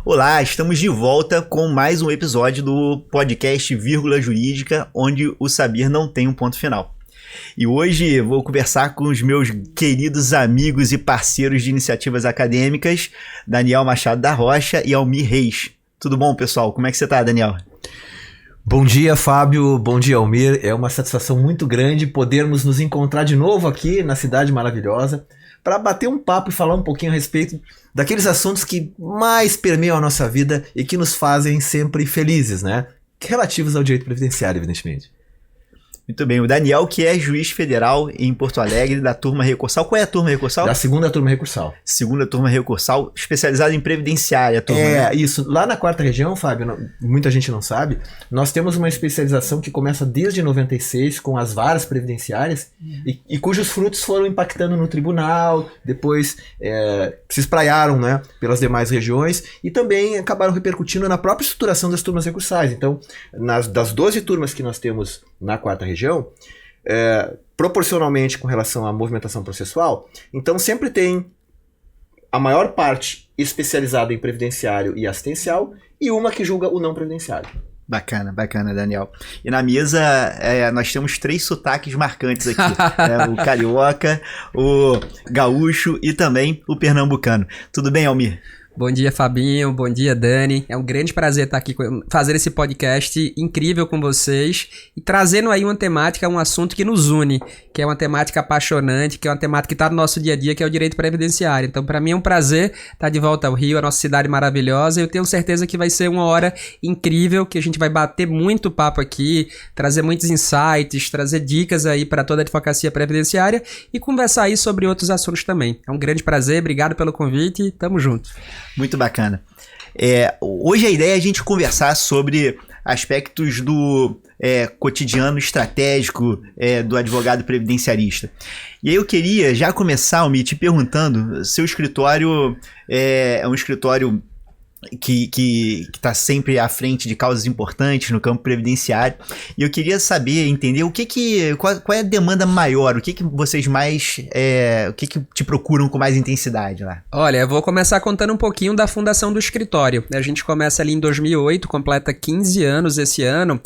Olá, estamos de volta com mais um episódio do podcast Vírgula Jurídica, onde o saber não tem um ponto final. E hoje vou conversar com os meus queridos amigos e parceiros de iniciativas acadêmicas, Daniel Machado da Rocha e Almir Reis. Tudo bom, pessoal? Como é que você está, Daniel? Bom dia, Fábio. Bom dia, Almir. É uma satisfação muito grande podermos nos encontrar de novo aqui na cidade maravilhosa para bater um papo e falar um pouquinho a respeito daqueles assuntos que mais permeiam a nossa vida e que nos fazem sempre felizes, né? Relativos ao direito previdenciário, evidentemente. Muito bem, o Daniel, que é juiz federal em Porto Alegre, da turma recursal. Qual é a turma recursal? Da segunda turma recursal. Segunda turma recursal, especializada em previdenciária, turma. Né? Isso. Lá na quarta região, Fábio, muita gente não sabe, nós temos uma especialização que começa desde 96 com as varas previdenciárias e cujos frutos foram impactando no tribunal, depois se espraiaram, né, pelas demais regiões e também acabaram repercutindo na própria estruturação das turmas recursais. Então, das 12 turmas que nós temos na quarta região, proporcionalmente com relação à movimentação processual, então sempre tem a maior parte especializada em previdenciário e assistencial e uma que julga o não previdenciário. Bacana, Daniel. E na mesa nós temos 3 sotaques marcantes aqui. O carioca, o gaúcho e também o pernambucano. Tudo bem, Almir? Bom dia, Fabinho. Bom dia, Dani. É um grande prazer estar aqui fazer esse podcast incrível com vocês e trazendo aí uma temática, um assunto que nos une, que é uma temática apaixonante, que é uma temática que está no nosso dia a dia, que é o direito previdenciário. Então, para mim é um prazer estar de volta ao Rio, a nossa cidade maravilhosa. Eu tenho certeza que vai ser uma hora incrível, que a gente vai bater muito papo aqui, trazer muitos insights, trazer dicas aí para toda a advocacia previdenciária e conversar aí sobre outros assuntos também. É um grande prazer, obrigado pelo convite e tamo junto. Muito bacana. Hoje a ideia é a gente conversar sobre aspectos do cotidiano estratégico do advogado previdenciarista. E aí eu queria já começar, Almir, te perguntando, seu escritório é um escritório que está sempre à frente de causas importantes no campo previdenciário, e eu queria saber, entender qual é a demanda maior, o que vocês mais, o que te procuram com mais intensidade lá? Olha, eu vou começar contando um pouquinho da fundação do escritório. A gente começa ali em 2008, completa 15 anos esse ano,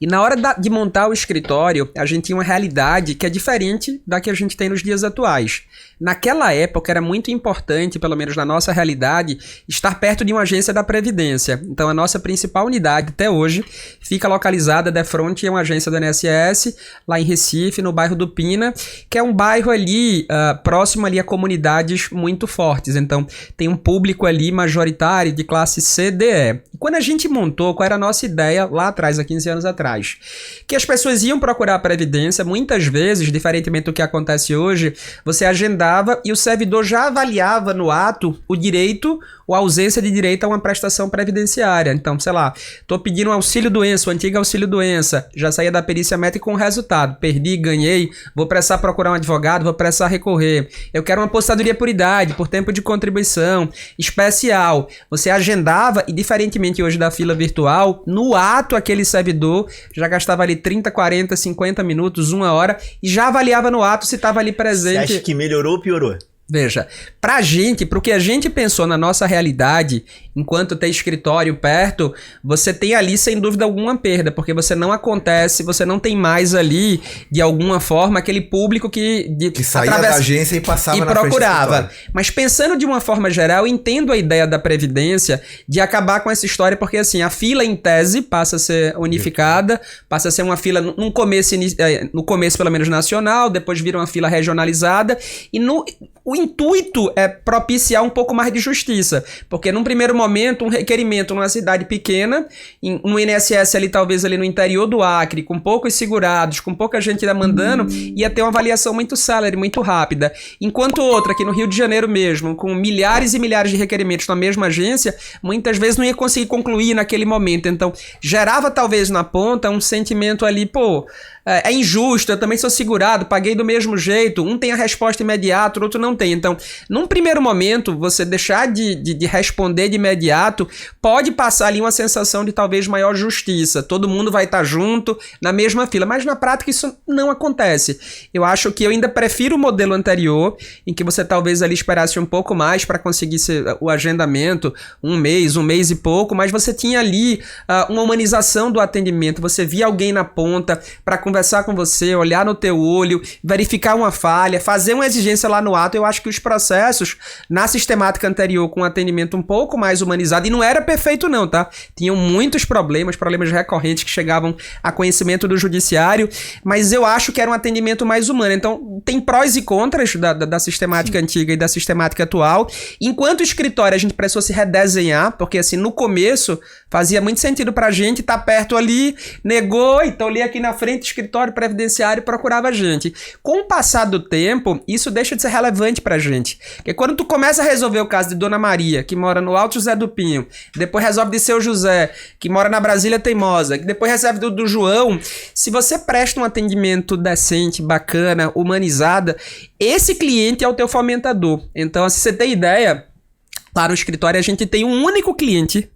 e na hora de montar o escritório, a gente tinha uma realidade que é diferente da que a gente tem nos dias atuais. Naquela época era muito importante, pelo menos na nossa realidade, estar perto de uma agência da Previdência. Então a nossa principal unidade até hoje fica localizada de frente a uma agência do INSS, lá em Recife, no bairro do Pina, que é um bairro ali próximo ali a comunidades muito fortes. Então tem um público ali majoritário de classe C, D, E. E quando a gente montou, qual era a nossa ideia lá atrás, há 15 anos atrás? Que as pessoas iam procurar a Previdência, muitas vezes, diferentemente do que acontece hoje, você agendava e o servidor já avaliava no ato o direito ou a ausência de direito a uma prestação previdenciária. Então, sei lá, tô pedindo um auxílio-doença, o antigo auxílio-doença, já saía da perícia médica com o resultado, perdi, ganhei, vou precisar procurar um advogado, vou precisar recorrer. Eu quero uma apostadoria por idade, por tempo de contribuição, especial. Você agendava e, diferentemente hoje da fila virtual, no ato aquele servidor já gastava ali 30, 40, 50 minutos, 1 hora e já avaliava no ato se estava ali presente. Você acha que melhorou ou piorou? Veja, pra gente, pro que a gente pensou na nossa realidade, enquanto tem escritório perto, você tem ali, sem dúvida alguma, perda, porque você não tem mais ali, de alguma forma, aquele público que saía da agência e passava e na frente do procurava. escritório. Mas pensando de uma forma geral, eu entendo a ideia da Previdência de acabar com essa história, porque assim, a fila em tese passa a ser unificada, passa a ser uma fila no começo pelo menos nacional, depois vira uma fila regionalizada, e o intuito é propiciar um pouco mais de justiça, porque num primeiro momento, um requerimento numa cidade pequena, no INSS ali talvez ali no interior do Acre, com poucos segurados, com pouca gente demandando, ia ter uma avaliação muito célere, muito rápida. Enquanto outra, aqui no Rio de Janeiro mesmo, com milhares e milhares de requerimentos na mesma agência, muitas vezes não ia conseguir concluir naquele momento. Então, gerava talvez na ponta um sentimento ali, é injusto, eu também sou segurado, paguei do mesmo jeito, um tem a resposta imediata, o outro não tem. Então, num primeiro momento, você deixar de responder de imediato, pode passar ali uma sensação de talvez maior justiça. Todo mundo vai estar junto, na mesma fila, mas na prática isso não acontece. Eu acho que eu ainda prefiro o modelo anterior, em que você talvez ali esperasse um pouco mais para conseguir o agendamento, um mês e pouco, mas você tinha ali uma humanização do atendimento, você via alguém na ponta para conversar com você, olhar no teu olho, verificar uma falha, fazer uma exigência lá no ato. Eu acho que os processos na sistemática anterior com um atendimento um pouco mais humanizado, e não era perfeito não, tá? Tinham muitos problemas recorrentes que chegavam a conhecimento do judiciário, mas eu acho que era um atendimento mais humano. Então, tem prós e contras da sistemática antiga e da sistemática atual. Enquanto escritório, a gente precisou se redesenhar, porque assim, no começo, fazia muito sentido pra gente estar perto ali, negou, então ali aqui na frente, escritório previdenciário, procurava a gente. Com o passar do tempo, isso deixa de ser relevante pra gente. Porque quando tu começa a resolver o caso de Dona Maria, que mora no Alto José do Pinho, depois resolve de Seu José, que mora na Brasília Teimosa, que depois recebe do João, se você presta um atendimento decente, bacana, humanizada, esse cliente é o teu fomentador. Então, se você tem ideia, lá no escritório a gente tem um único cliente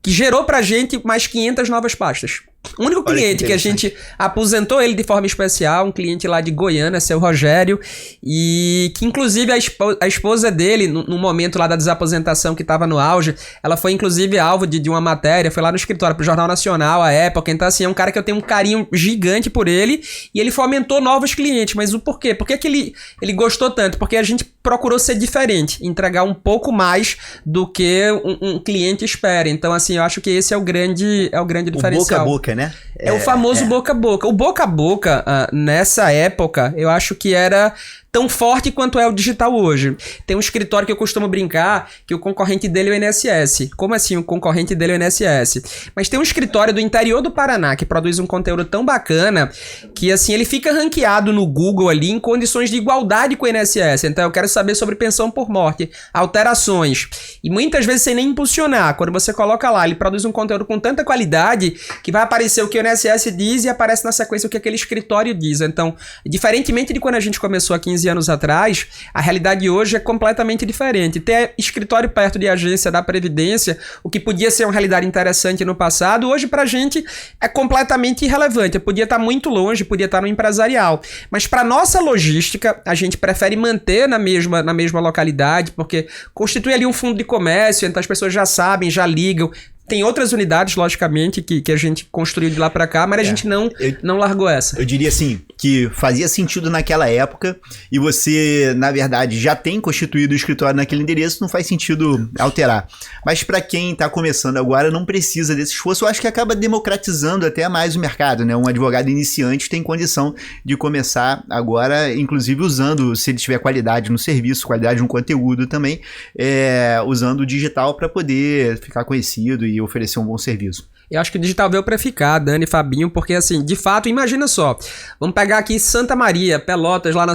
que gerou pra gente mais 500 novas pastas. O único cliente que a gente aposentou ele de forma especial, um cliente lá de Goiânia, seu Rogério, e que inclusive a esposa dele, no momento lá da desaposentação que estava no auge, ela foi inclusive alvo de uma matéria, foi lá no escritório pro Jornal Nacional, à época. Então assim, é um cara que eu tenho um carinho gigante por ele, e ele fomentou novos clientes. Mas o porquê? Por que ele gostou tanto? Porque a gente procurou ser diferente, entregar um pouco mais do que um cliente espera. Então assim, eu acho que esse é o grande diferencial. O boca a boca, né? É o famoso boca a boca. O boca a boca, nessa época, eu acho que era tão forte quanto é o digital hoje. Tem um escritório que eu costumo brincar que o concorrente dele é o INSS. Como assim o concorrente dele é o INSS? Mas tem um escritório do interior do Paraná que produz um conteúdo tão bacana que assim ele fica ranqueado no Google ali em condições de igualdade com o INSS. Então eu quero saber sobre pensão por morte, alterações. E muitas vezes sem nem impulsionar. Quando você coloca lá, ele produz um conteúdo com tanta qualidade que vai aparecer o que o INSS diz e aparece na sequência o que aquele escritório diz. Então, diferentemente de quando a gente começou há 15 anos atrás, a realidade hoje é completamente diferente. Ter escritório perto de agência da Previdência, o que podia ser uma realidade interessante no passado, hoje pra gente é completamente irrelevante. Eu podia estar muito longe, podia estar no empresarial. Mas pra nossa logística, a gente prefere manter na mesma localidade, porque constitui ali um fundo de comércio, então as pessoas já sabem, já ligam. Tem outras unidades, logicamente, que a gente construiu de lá pra cá, mas a gente não largou essa. Eu diria assim, que fazia sentido naquela época e você, na verdade, já tem constituído o escritório naquele endereço, não faz sentido alterar. Mas para quem tá começando agora, não precisa desse esforço. Eu acho que acaba democratizando até mais o mercado, né? Um advogado iniciante tem condição de começar agora, inclusive usando, se ele tiver qualidade no serviço, qualidade no conteúdo também, usando o digital para poder ficar conhecido e oferecer um bom serviço. Eu acho que o digital veio pra ficar, Dani, Fabinho, porque assim, de fato, imagina só, vamos pegar aqui Santa Maria, Pelotas, lá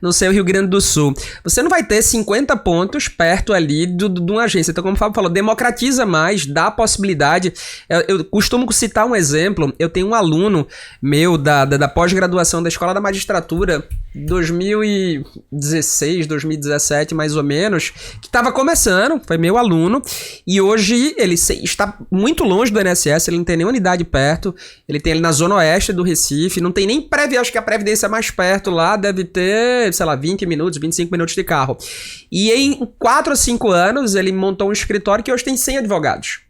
no seu Rio Grande do Sul. Você não vai ter 50 pontos perto ali de uma agência. Então, como o Fábio falou, democratiza mais, dá a possibilidade. Eu costumo citar um exemplo, eu tenho um aluno meu da pós-graduação da Escola da Magistratura, 2016, 2017, mais ou menos, que estava começando, foi meu aluno, e hoje ele está muito longe do INSS, ele não tem nenhuma unidade perto, ele tem ali na zona oeste do Recife, não tem nem acho que a Previdência mais perto lá deve ter, sei lá, 20 minutos, 25 minutos de carro. E em 4 ou 5 anos ele montou um escritório que hoje tem 100 advogados.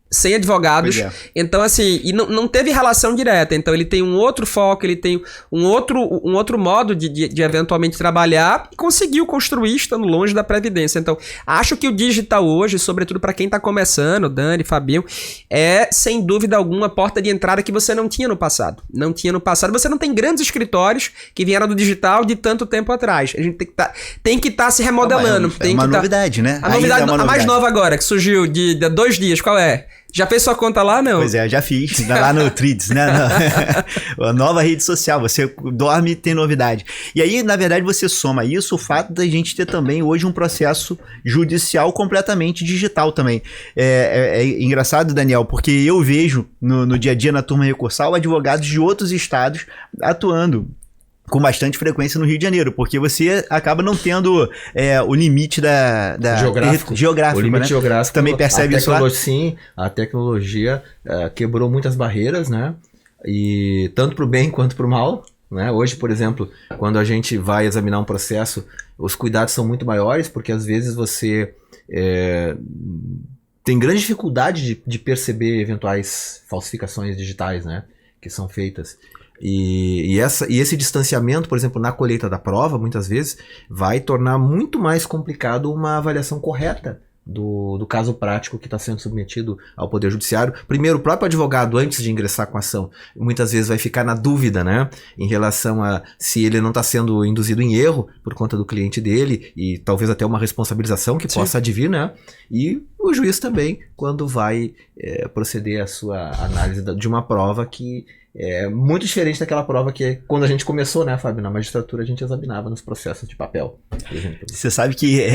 100 advogados, então assim, e não teve relação direta, então ele tem um outro foco, ele tem um outro modo de eventualmente trabalhar e conseguiu construir estando longe da Previdência. Então, acho que o digital hoje, sobretudo para quem tá começando, Dani, Fabinho, é sem dúvida alguma porta de entrada que você não tinha no passado. Não tinha no passado, você não tem grandes escritórios que vieram do digital de tanto tempo atrás. A gente tem que estar se remodelando. É uma novidade, né? A novidade, a mais nova agora, que surgiu de 2 dias, qual é? Já fez sua conta lá, não? Pois é, já fiz. Lá no Threads, né? A nova rede social. Você dorme e tem novidade. E aí, na verdade, você soma isso, o fato da gente ter também hoje um processo judicial completamente digital também. É engraçado, Daniel, porque eu vejo no dia a dia na turma recursal advogados de outros estados atuando com bastante frequência no Rio de Janeiro, porque você acaba não tendo o limite da geográfico, o limite, né? geográfico. Você também percebe isso lá? Sim, a tecnologia quebrou muitas barreiras, né? E tanto para o bem quanto para o mal, né? Hoje, por exemplo, quando a gente vai examinar um processo, os cuidados são muito maiores, porque às vezes você tem grande dificuldade de perceber eventuais falsificações digitais, né? Que são feitas. E esse distanciamento, por exemplo, na colheita da prova, muitas vezes, vai tornar muito mais complicado uma avaliação correta do caso prático que está sendo submetido ao Poder Judiciário. Primeiro, o próprio advogado, antes de ingressar com a ação, muitas vezes vai ficar na dúvida, né, em relação a se ele não está sendo induzido em erro por conta do cliente dele, e talvez até uma responsabilização que possa advir, né? E o juiz também, quando vai proceder à sua análise de uma prova que é muito diferente daquela prova que quando a gente começou, né, Fábio, na magistratura a gente examinava nos processos de papel. Você sabe que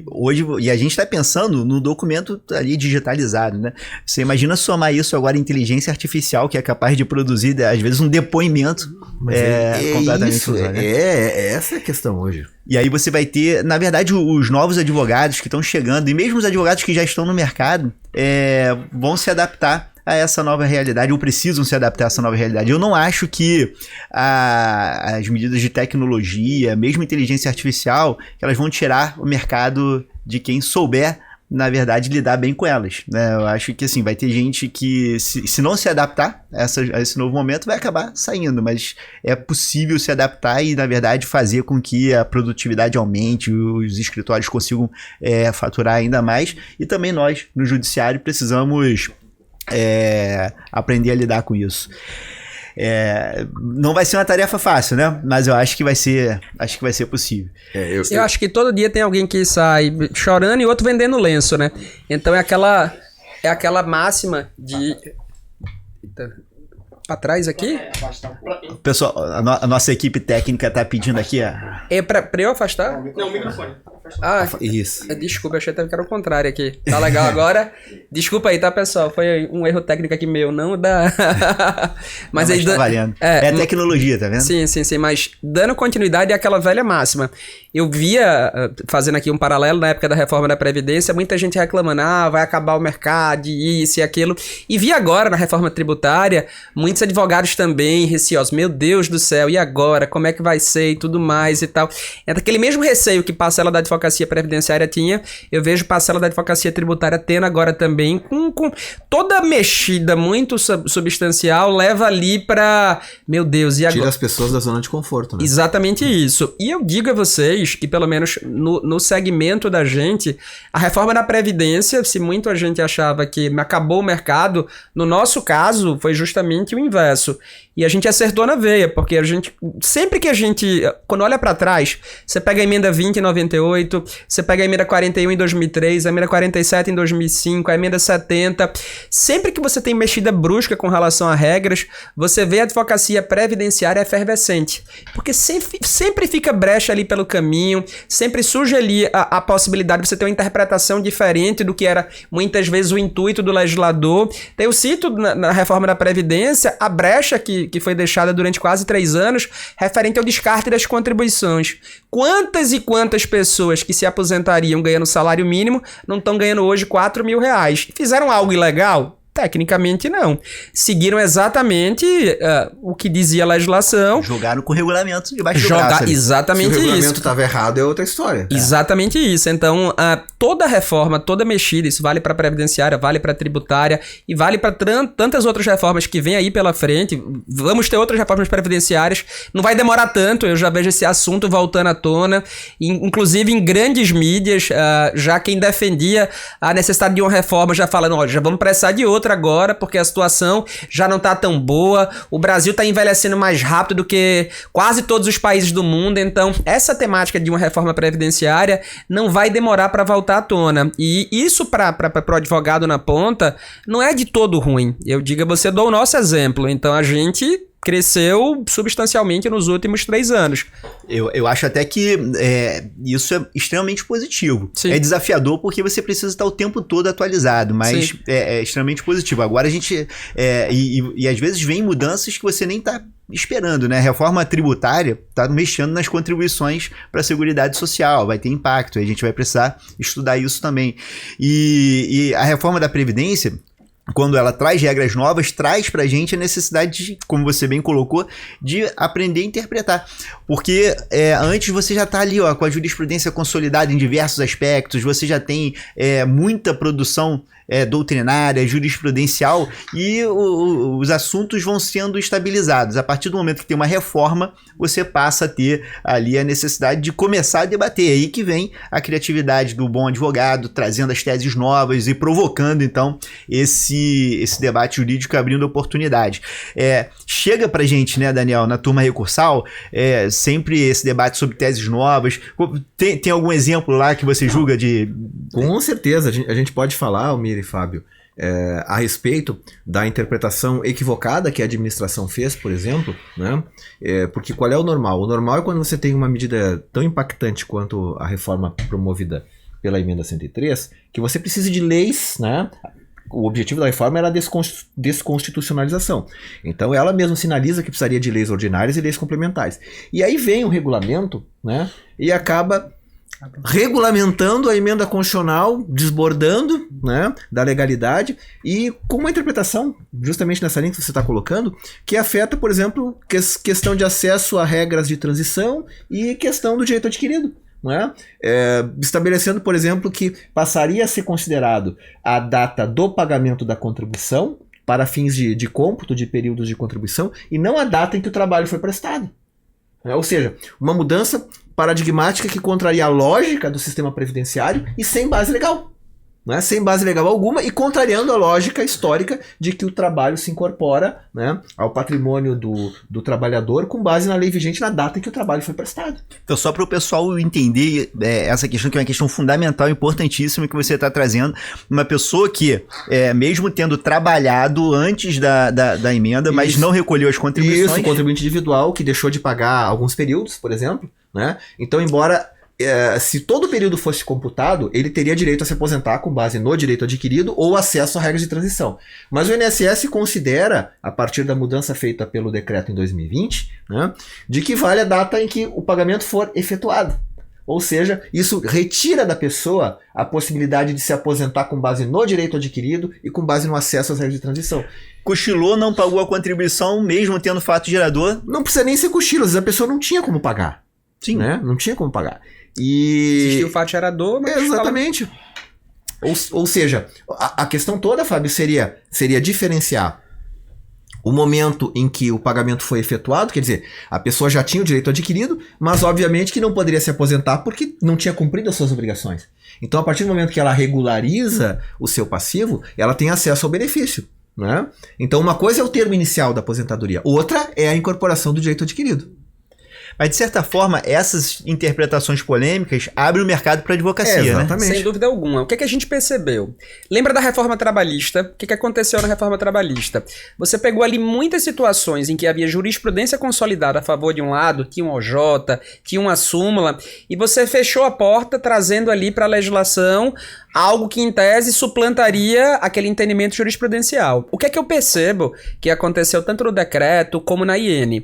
hoje, e a gente está pensando no documento ali digitalizado, né? Você imagina somar isso agora à inteligência artificial, que é capaz de produzir, às vezes, um depoimento completamente isso, usado, né? Essa é a questão hoje. E aí você vai ter, na verdade, os novos advogados que estão chegando, e mesmo os advogados que já estão no mercado, vão se adaptar a essa nova realidade, ou precisam se adaptar a essa nova realidade. Eu não acho que as medidas de tecnologia, mesmo inteligência artificial, elas vão tirar o mercado de quem souber, na verdade, lidar bem com elas, né? Eu acho que, assim, vai ter gente que, se não se adaptar a esse novo momento, vai acabar saindo, mas é possível se adaptar e, na verdade, fazer com que a produtividade aumente, os escritórios consigam faturar ainda mais, e também nós, no judiciário, precisamos aprender a lidar com isso. Não vai ser uma tarefa fácil, né? Mas eu acho que vai ser possível. Eu acho que todo dia tem alguém que sai chorando e outro vendendo lenço, né? Então é aquela máxima de... Pra trás aqui? Pessoal, a nossa equipe técnica tá pedindo aqui, É pra eu afastar? Não, o microfone. Isso. Desculpa, achei até que era o contrário aqui. Tá legal agora? Desculpa aí, tá, pessoal? Foi um erro técnico aqui meu, não da... mas aí tá valendo. É tecnologia, tá vendo? Sim. Mas dando continuidade àquela velha máxima. Eu via, fazendo aqui um paralelo, na época da reforma da Previdência, muita gente reclamando, vai acabar o mercado, isso e aquilo. E vi agora, na reforma tributária, muitos advogados também receosos. Meu Deus do céu, e agora? Como é que vai ser e tudo mais e tal. É daquele mesmo receio que parcela da advocacia previdenciária tinha, eu vejo parcela da advocacia tributária tendo agora também, com toda mexida muito substancial, leva ali pra... Meu Deus, e agora? Tira as pessoas da zona de conforto, né? Exatamente isso. E eu digo a vocês que, pelo menos no segmento da gente, a reforma da Previdência, se muita gente achava que acabou o mercado, no nosso caso, foi justamente o inverso. E a gente acertou na veia, porque a gente, sempre que a gente, quando olha pra trás, você pega a emenda 20 em 98, você pega a emenda 41 em 2003, a emenda 47 em 2005, a emenda 70, sempre que você tem mexida brusca com relação a regras, você vê a advocacia previdenciária efervescente, porque sempre fica brecha ali pelo caminho, sempre surge ali a possibilidade de você ter uma interpretação diferente do que era muitas vezes o intuito do legislador. Então, eu cito na reforma da Previdência a brecha que foi deixada durante quase 3 anos, referente ao descarte das contribuições. Quantas e quantas pessoas que se aposentariam ganhando salário mínimo não estão ganhando hoje R$4.000? Fizeram algo ilegal? Tecnicamente não. Seguiram exatamente o que dizia a legislação. Jogaram com o regulamento debaixo do braço. Exatamente isso. Se o regulamento estava errado, é outra história. Exatamente isso. Então, toda reforma, toda mexida, isso vale para a previdenciária, vale para a tributária e vale para tantas outras reformas que vem aí pela frente. Vamos ter outras reformas previdenciárias. Não vai demorar tanto, eu já vejo esse assunto voltando à tona. Inclusive em grandes mídias, já quem defendia a necessidade de uma reforma já falando, olha, já vamos pressar de outra, outra agora, porque a situação já não tá tão boa, o Brasil tá envelhecendo mais rápido do que quase todos os países do mundo, então essa temática de uma reforma previdenciária não vai demorar para voltar à tona. E isso para o advogado na ponta não é de todo ruim. Eu digo a você, dou o nosso exemplo. Então a gente cresceu substancialmente nos últimos 3 anos. Eu acho até que isso é extremamente positivo. Sim. É desafiador porque você precisa estar o tempo todo atualizado, mas é extremamente positivo. Agora a gente... E às vezes vem mudanças que você nem está esperando, né? A reforma tributária está mexendo nas contribuições para a Seguridade Social, vai ter impacto, a gente vai precisar estudar isso também. E a reforma da Previdência, quando ela traz regras novas, traz pra gente a necessidade de, como você bem colocou, de aprender a interpretar. Porque antes você já tá ali, ó, com a jurisprudência consolidada em diversos aspectos, você já tem muita produção doutrinária, jurisprudencial, e os assuntos vão sendo estabilizados. A partir do momento que tem uma reforma, você passa a ter ali a necessidade de começar a debater. É aí que vem a criatividade do bom advogado, trazendo as teses novas e provocando, então, esse debate jurídico, abrindo oportunidade. Chega pra gente, né, Daniel, na turma recursal, sempre esse debate sobre teses novas. Tem algum exemplo lá que você julga de... Com certeza, a gente pode falar, Almir e Fábio, a respeito da interpretação equivocada que a administração fez, por exemplo, né? Porque qual é o normal? O normal é quando você tem uma medida tão impactante quanto a reforma promovida pela emenda 103, que você precisa de leis, né? O objetivo da reforma era a desconstitucionalização. Então ela mesma sinaliza que precisaria de leis ordinárias e leis complementares. E aí vem o regulamento, né? E acaba regulamentando a emenda constitucional, desbordando, né, da legalidade e com uma interpretação, justamente nessa linha que você está colocando, que afeta, por exemplo, questão de acesso a regras de transição e questão do direito adquirido. Não é? Estabelecendo, por exemplo, que passaria a ser considerado a data do pagamento da contribuição para fins de cômputo de períodos de contribuição e não a data em que o trabalho foi prestado. Ou seja, uma mudança paradigmática que contraria a lógica do sistema previdenciário e sem base legal. Né? Sem base legal alguma e contrariando a lógica histórica de que o trabalho se incorpora, né, ao patrimônio do trabalhador com base na lei vigente na data em que o trabalho foi prestado. Então, só para o pessoal entender essa questão, que é uma questão fundamental, importantíssima, que você está trazendo, uma pessoa que, mesmo tendo trabalhado antes da emenda, mas não recolheu as contribuições... Isso, contribuinte individual que deixou de pagar alguns períodos, por exemplo, né? Então, embora... se todo o período fosse computado, ele teria direito a se aposentar com base no direito adquirido ou acesso a regras de transição. Mas o INSS considera, a partir da mudança feita pelo decreto em 2020, né, de que vale a data em que o pagamento for efetuado. Ou seja, isso retira da pessoa a possibilidade de se aposentar com base no direito adquirido e com base no acesso às regras de transição. Cochilou, não pagou a contribuição, mesmo tendo fato gerador? Não precisa nem ser cochilo, às vezes a pessoa não tinha como pagar. Sim. Né? Não tinha como pagar. Existiu o fato gerador, mas... Exatamente. Ou seja, a questão toda, Fábio, seria diferenciar o momento em que o pagamento foi efetuado, quer dizer, a pessoa já tinha o direito adquirido, mas obviamente que não poderia se aposentar porque não tinha cumprido as suas obrigações. Então, a partir do momento que ela regulariza o seu passivo, ela tem acesso ao benefício. Né? Então, uma coisa é o termo inicial da aposentadoria, outra é a incorporação do direito adquirido. Mas, de certa forma, essas interpretações polêmicas abrem o mercado para a advocacia, exatamente. né? Sem dúvida alguma. O que a gente percebeu? Lembra da reforma trabalhista? O que aconteceu na reforma trabalhista? Você pegou ali muitas situações em que havia jurisprudência consolidada a favor de um lado, tinha um OJ, tinha uma súmula, e você fechou a porta trazendo ali para a legislação algo que, em tese, suplantaria aquele entendimento jurisprudencial. O que é que eu percebo que aconteceu tanto no decreto como na IN?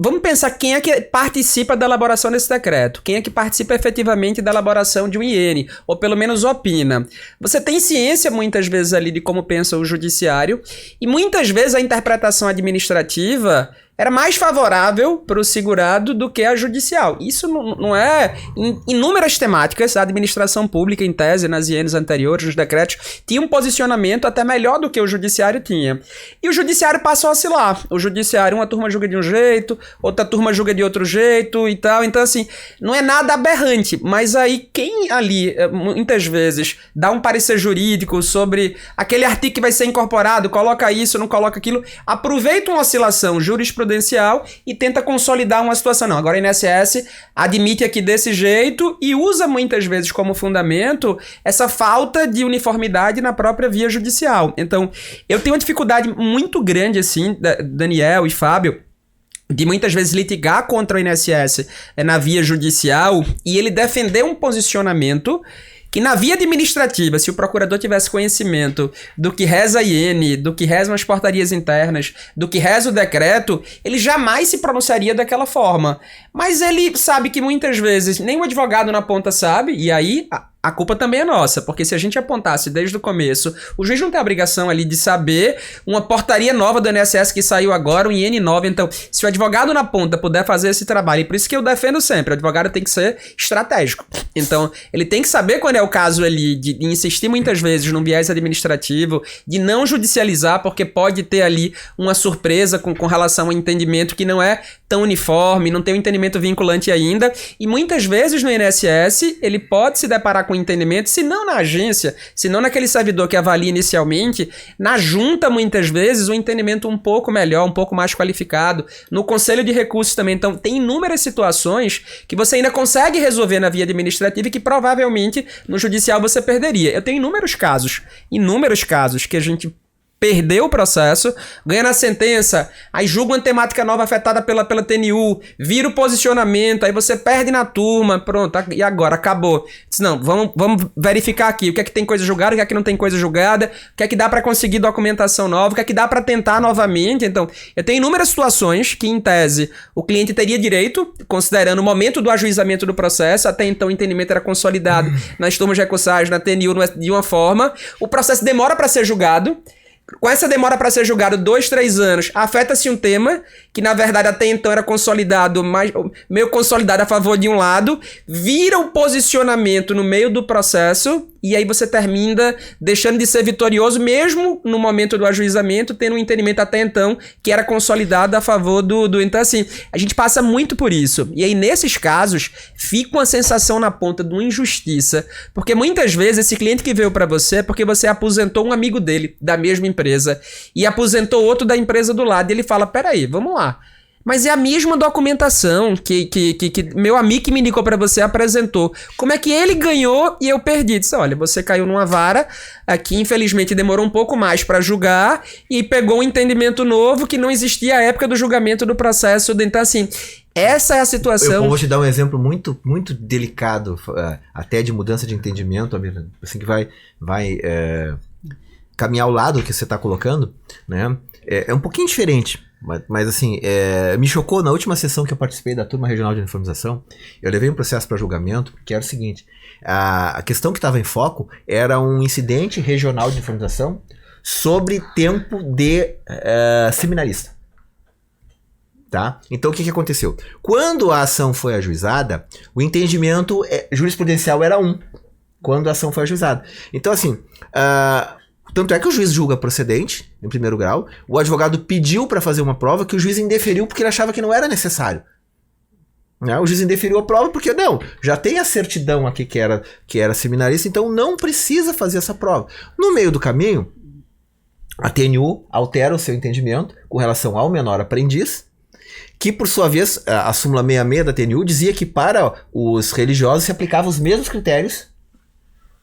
Vamos pensar quem é que participa da elaboração desse decreto, quem é que participa efetivamente da elaboração de um IN, ou pelo menos opina. Você tem ciência muitas vezes ali de como pensa o judiciário, e muitas vezes a interpretação administrativa era mais favorável para o segurado do que a judicial. Isso não é... Em inúmeras temáticas, a administração pública, em tese, nas INs anteriores, nos decretos, tinha um posicionamento até melhor do que o judiciário tinha. E o judiciário passou a oscilar. O judiciário, uma turma julga de um jeito, outra turma julga de outro jeito e tal. Então, assim, não é nada aberrante, mas aí quem ali, muitas vezes, dá um parecer jurídico sobre aquele artigo que vai ser incorporado, coloca isso, não coloca aquilo, aproveita uma oscilação jurisprudencial e tenta consolidar uma situação. Não, agora a INSS admite aqui desse jeito e usa muitas vezes como fundamento essa falta de uniformidade na própria via judicial. Então, eu tenho uma dificuldade muito grande, assim, Daniel e Fábio, de muitas vezes litigar contra o INSS na via judicial e ele defender um posicionamento que na via administrativa, se o procurador tivesse conhecimento do que reza a IN, do que rezam as portarias internas, do que reza o decreto, ele jamais se pronunciaria daquela forma. Mas ele sabe que muitas vezes nem o advogado na ponta sabe, e aí a culpa também é nossa, porque se a gente apontasse desde o começo, o juiz não tem a obrigação ali de saber uma portaria nova do INSS que saiu agora, um IN 9, então se o advogado na ponta puder fazer esse trabalho, e por isso que eu defendo sempre, o advogado tem que ser estratégico, então ele tem que saber quando é o caso ali de insistir muitas vezes num viés administrativo, de não judicializar, porque pode ter ali uma surpresa com relação ao entendimento que não é tão uniforme, não tem um entendimento vinculante ainda, e muitas vezes no INSS ele pode se deparar com entendimento, se não na agência, se não naquele servidor que avalia inicialmente, na junta muitas vezes um entendimento um pouco melhor, um pouco mais qualificado, no conselho de recursos também. Então tem inúmeras situações que você ainda consegue resolver na via administrativa e que provavelmente no judicial você perderia. Eu tenho inúmeros casos que a gente perdeu o processo, ganha na sentença, aí julga uma temática nova afetada pela TNU, vira o posicionamento, aí você perde na turma, pronto, e agora? Acabou. Diz, não, vamos verificar aqui, o que é que tem coisa julgada, o que é que não tem coisa julgada, o que é que dá para conseguir documentação nova, o que é que dá para tentar novamente. Então, eu tenho inúmeras situações que, em tese, o cliente teria direito, considerando o momento do ajuizamento do processo, até então o entendimento era consolidado nas turmas recursais, na TNU, de uma forma, o processo demora para ser julgado. Com essa demora para ser julgado 2, 3 anos, afeta-se um tema que na verdade até então era consolidado, meio consolidado a favor de um lado, vira um posicionamento no meio do processo e aí você termina deixando de ser vitorioso mesmo no momento do ajuizamento, tendo um entendimento até então que era consolidado a favor do... Então assim, a gente passa muito por isso. E aí nesses casos, fica uma sensação na ponta de uma injustiça, porque muitas vezes esse cliente que veio para você é porque você aposentou um amigo dele, da mesma empresa, e aposentou outro da empresa do lado, e ele fala, peraí, vamos lá. Mas é a mesma documentação que meu amigo que me indicou para você apresentou. Como é que ele ganhou e eu perdi? Disse, olha, você caiu numa vara, aqui infelizmente demorou um pouco mais para julgar e pegou um entendimento novo que não existia à época do julgamento do processo. Então assim, essa é a situação. Eu vou te dar um exemplo muito, muito delicado, até de mudança de entendimento, assim, que vai caminhar ao lado do que você está colocando, né? É um pouquinho diferente. Mas assim, me chocou na última sessão que eu participei da turma regional de uniformização, eu levei um processo para julgamento, que era o seguinte, a questão que estava em foco era um incidente regional de uniformização sobre tempo de seminarista. Tá? Então o que aconteceu? Quando a ação foi ajuizada, o entendimento jurisprudencial era quando a ação foi ajuizada. Então assim, tanto é que o juiz julga procedente, em primeiro grau, o advogado pediu para fazer uma prova que o juiz indeferiu porque ele achava que não era necessário. Né? O juiz indeferiu a prova porque, não, já tem a certidão aqui que era seminarista, então não precisa fazer essa prova. No meio do caminho, a TNU altera o seu entendimento com relação ao menor aprendiz, que por sua vez, a súmula 66 da TNU dizia que para os religiosos se aplicavam os mesmos critérios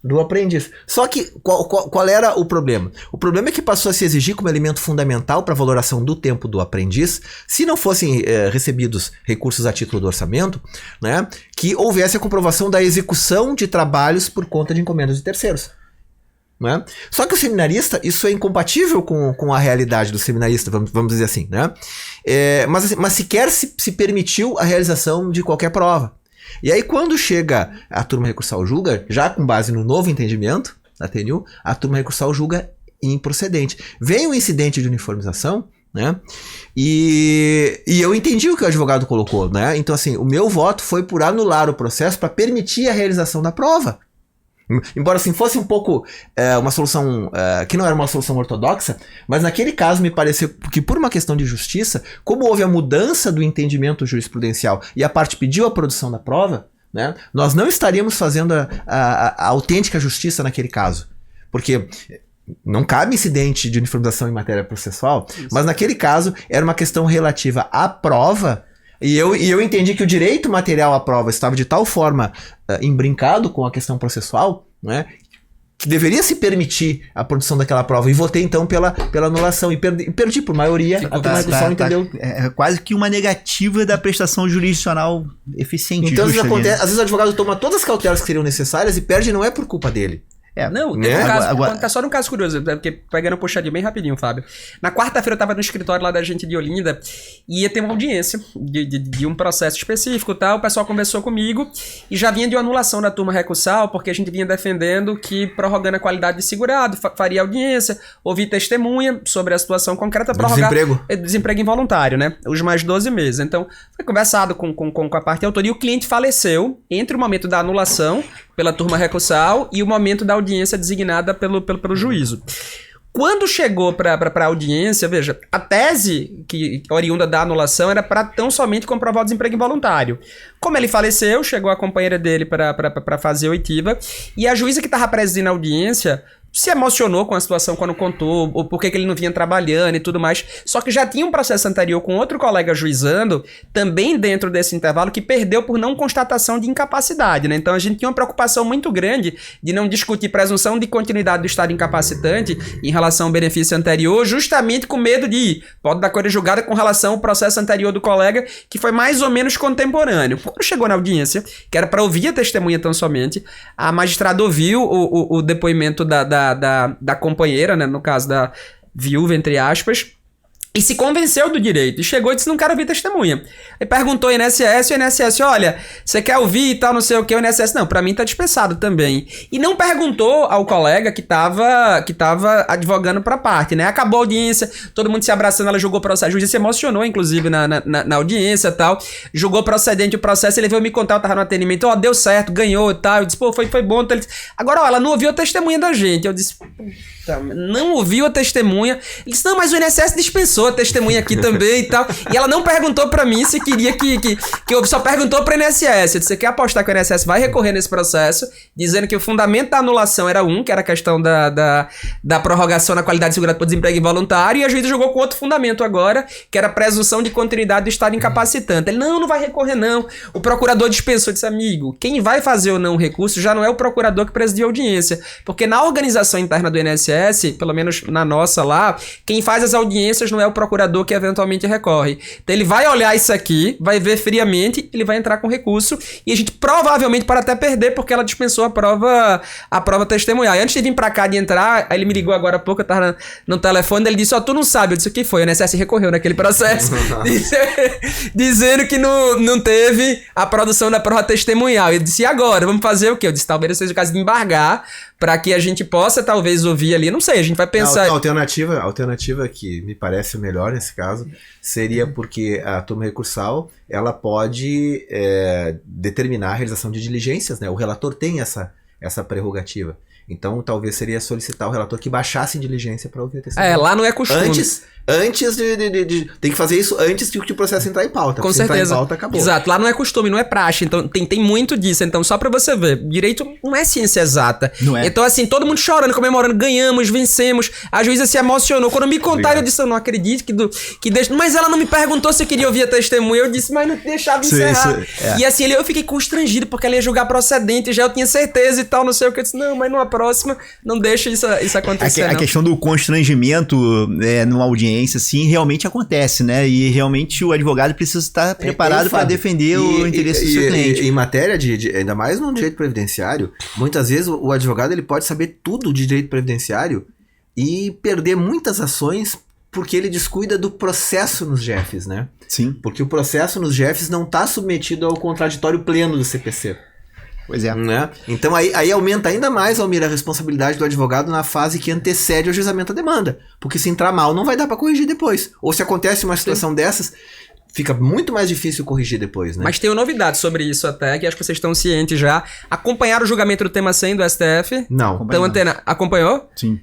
do aprendiz. Só que qual era o problema? O problema é que passou a se exigir como elemento fundamental para a valoração do tempo do aprendiz, se não fossem recebidos recursos a título do orçamento, né, que houvesse a comprovação da execução de trabalhos por conta de encomendas de terceiros. Né? Só que o seminarista, isso é incompatível com a realidade do seminarista, vamos dizer assim. Né? Mas sequer se permitiu a realização de qualquer prova. E aí quando chega a turma recursal julga, já com base no novo entendimento da TNU, a turma recursal julga improcedente. Vem o incidente de uniformização, né? E eu entendi o que o advogado colocou, né? Então, assim, o meu voto foi por anular o processo para permitir a realização da prova. Embora, assim, fosse um pouco uma solução que não era uma solução ortodoxa, mas naquele caso me pareceu que, por uma questão de justiça, como houve a mudança do entendimento jurisprudencial e a parte pediu a produção da prova, né, nós não estaríamos fazendo a autêntica justiça naquele caso. Porque não cabe incidente de uniformização em matéria processual, mas naquele caso era uma questão relativa à prova. E eu entendi que o direito material à prova estava de tal forma imbrincado com a questão processual, né, que deveria se permitir a produção daquela prova. E votei, então, pela anulação. E perdi por maioria. A turma recursal entendeu. É quase que uma negativa da prestação jurisdicional eficiente. Então, às vezes o advogado toma todas as cautelas que seriam necessárias e perde, não é por culpa dele. Não, né? um caso, tá só num caso curioso, porque pegando a puxadinha bem rapidinho, Fábio. Na quarta-feira eu tava no escritório lá da gente de Olinda e ia ter uma audiência de um processo específico e tal. O pessoal conversou comigo e já vinha de uma anulação da turma recursal, porque a gente vinha defendendo que, prorrogando a qualidade de segurado, faria audiência, ouvir testemunha sobre a situação concreta, prorrogar desemprego involuntário, né? Os mais 12 meses. Então, foi conversado com a parte de autoria e o cliente faleceu entre o momento da anulação pela turma recursal e o momento da audiência designada pelo juízo. Quando chegou para a audiência, veja, a tese que oriunda da anulação era para tão somente comprovar o desemprego involuntário. Como ele faleceu, chegou a companheira dele para fazer oitiva e a juíza que estava presente na audiência se emocionou com a situação quando contou, ou por que ele não vinha trabalhando e tudo mais. Só que já tinha um processo anterior com outro colega juizando, também dentro desse intervalo, que perdeu por não constatação de incapacidade, né? Então a gente tinha uma preocupação muito grande de não discutir presunção de continuidade do estado incapacitante em relação ao benefício anterior, justamente com medo de pode dar coisa julgada com relação ao processo anterior do colega, que foi mais ou menos contemporâneo. Quando chegou na audiência, que era para ouvir a testemunha tão somente, a magistrada ouviu o depoimento da companheira, né, no caso da viúva, entre aspas, e se convenceu do direito. E chegou e disse, não quero ouvir testemunha. Aí perguntou ao INSS, e o INSS, olha, você quer ouvir e tal, não sei o que. O INSS, não, pra mim tá dispensado também. E não perguntou ao colega que tava advogando pra parte, né? Acabou a audiência, todo mundo se abraçando, ela julgou o processo. A juíza se emocionou, inclusive, na audiência e tal. Julgou procedente o processo, ele veio me contar, eu tava no atendimento, deu certo, ganhou e tal. Eu disse, pô, foi bom. Então, ele disse, agora, ela não ouviu a testemunha da gente. Eu disse, não ouviu a testemunha. Ele disse, não, mas o INSS dispensou a testemunha aqui também e tal. E ela não perguntou pra mim se queria que eu só perguntou pra INSS. Eu disse, você quer apostar que o INSS vai recorrer nesse processo, dizendo que o fundamento da anulação era que era a questão da prorrogação na qualidade de segurado por desemprego involuntário, e a juíza jogou com outro fundamento agora, que era a presunção de continuidade do estado incapacitante. Ele, não vai recorrer não. O procurador dispensou. Eu disse, amigo, quem vai fazer ou não o recurso já não é o procurador que presidiu a audiência, porque na organização interna do INSS, pelo menos na nossa lá, quem faz as audiências não é o procurador que eventualmente recorre. Então ele vai olhar isso aqui, vai ver friamente, ele vai entrar com recurso e a gente provavelmente pode até perder porque ela dispensou a prova testemunhar. E antes de vir pra cá, de entrar, aí ele me ligou agora há pouco, eu tava no telefone, ele disse, tu não sabe, eu disse, o que foi? O INSS recorreu naquele processo, dizendo que não teve a produção da prova testemunhal. Eu disse, e agora? Vamos fazer o quê? Eu disse, talvez seja o caso de embargar, para que a gente possa talvez ouvir ali, não sei, a gente vai pensar... A alternativa que me parece melhor nesse caso seria porque a turma recursal, ela pode determinar a realização de diligências, né? O relator tem essa prerrogativa. Então, talvez seria solicitar ao relator que baixasse em diligência para ouvir a testemunha. Lá não é costume. Antes tem que fazer isso antes que o processo entrar em pauta. Com certeza. Entrar em pauta, acabou. Exato. Lá não é costume, não é praxe. Então, tem muito disso. Então, só pra você ver, direito não é ciência exata. Não é. Então, assim, todo mundo chorando, comemorando, ganhamos, vencemos. A juíza se emocionou. Quando me contaram, eu disse, eu não acredito que deixa... Mas ela não me perguntou se eu queria ouvir a testemunha. Eu disse, mas não deixava encerrar. E assim, eu fiquei constrangido, porque ela ia julgar procedente, já eu tinha certeza e tal, não sei o que. Eu disse, não, mas numa próxima, não deixa isso acontecer. A questão do constrangimento numa audiência, assim, realmente acontece, né? E realmente o advogado precisa estar preparado para defender o interesse do seu cliente. Em matéria ainda mais no direito previdenciário, muitas vezes o advogado ele pode saber tudo de direito previdenciário e perder muitas ações porque ele descuida do processo nos GEFs, né? Sim. Porque o processo nos GEFs não está submetido ao contraditório pleno do CPC. Pois é. Né? Então aí aumenta ainda mais, Almir, a responsabilidade do advogado na fase que antecede o ajuizamento da demanda. Porque se entrar mal, não vai dar para corrigir depois. Ou se acontece uma situação dessas, fica muito mais difícil corrigir depois, né? Mas tem uma novidade sobre isso até, que acho que vocês estão cientes já. Acompanharam o julgamento do tema 100 do STF? Não. Então, Antena, acompanhou? Sim.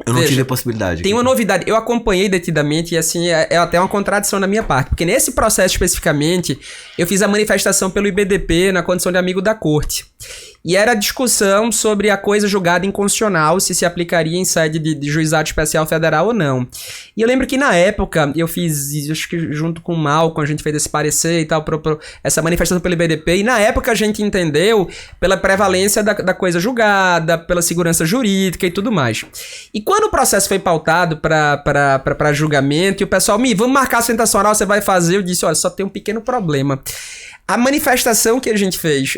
Eu não Veja, tive a possibilidade. Tem uma novidade, eu acompanhei detidamente e assim, é até uma contradição da minha parte, porque nesse processo especificamente, eu fiz a manifestação pelo IBDP na condição de amigo da corte. E era a discussão sobre a coisa julgada inconstitucional, se aplicaria em sede de juizado especial federal ou não. E eu lembro que na época, eu fiz, acho que junto com o Malcolm, a gente fez esse parecer e tal, essa manifestação pelo IBDP, e na época a gente entendeu pela prevalência da coisa julgada, pela segurança jurídica e tudo mais. E quando o processo foi pautado para julgamento, e o pessoal, vamos marcar a sustentação oral, você vai fazer, eu disse, olha, só tem um pequeno problema. A manifestação que a gente fez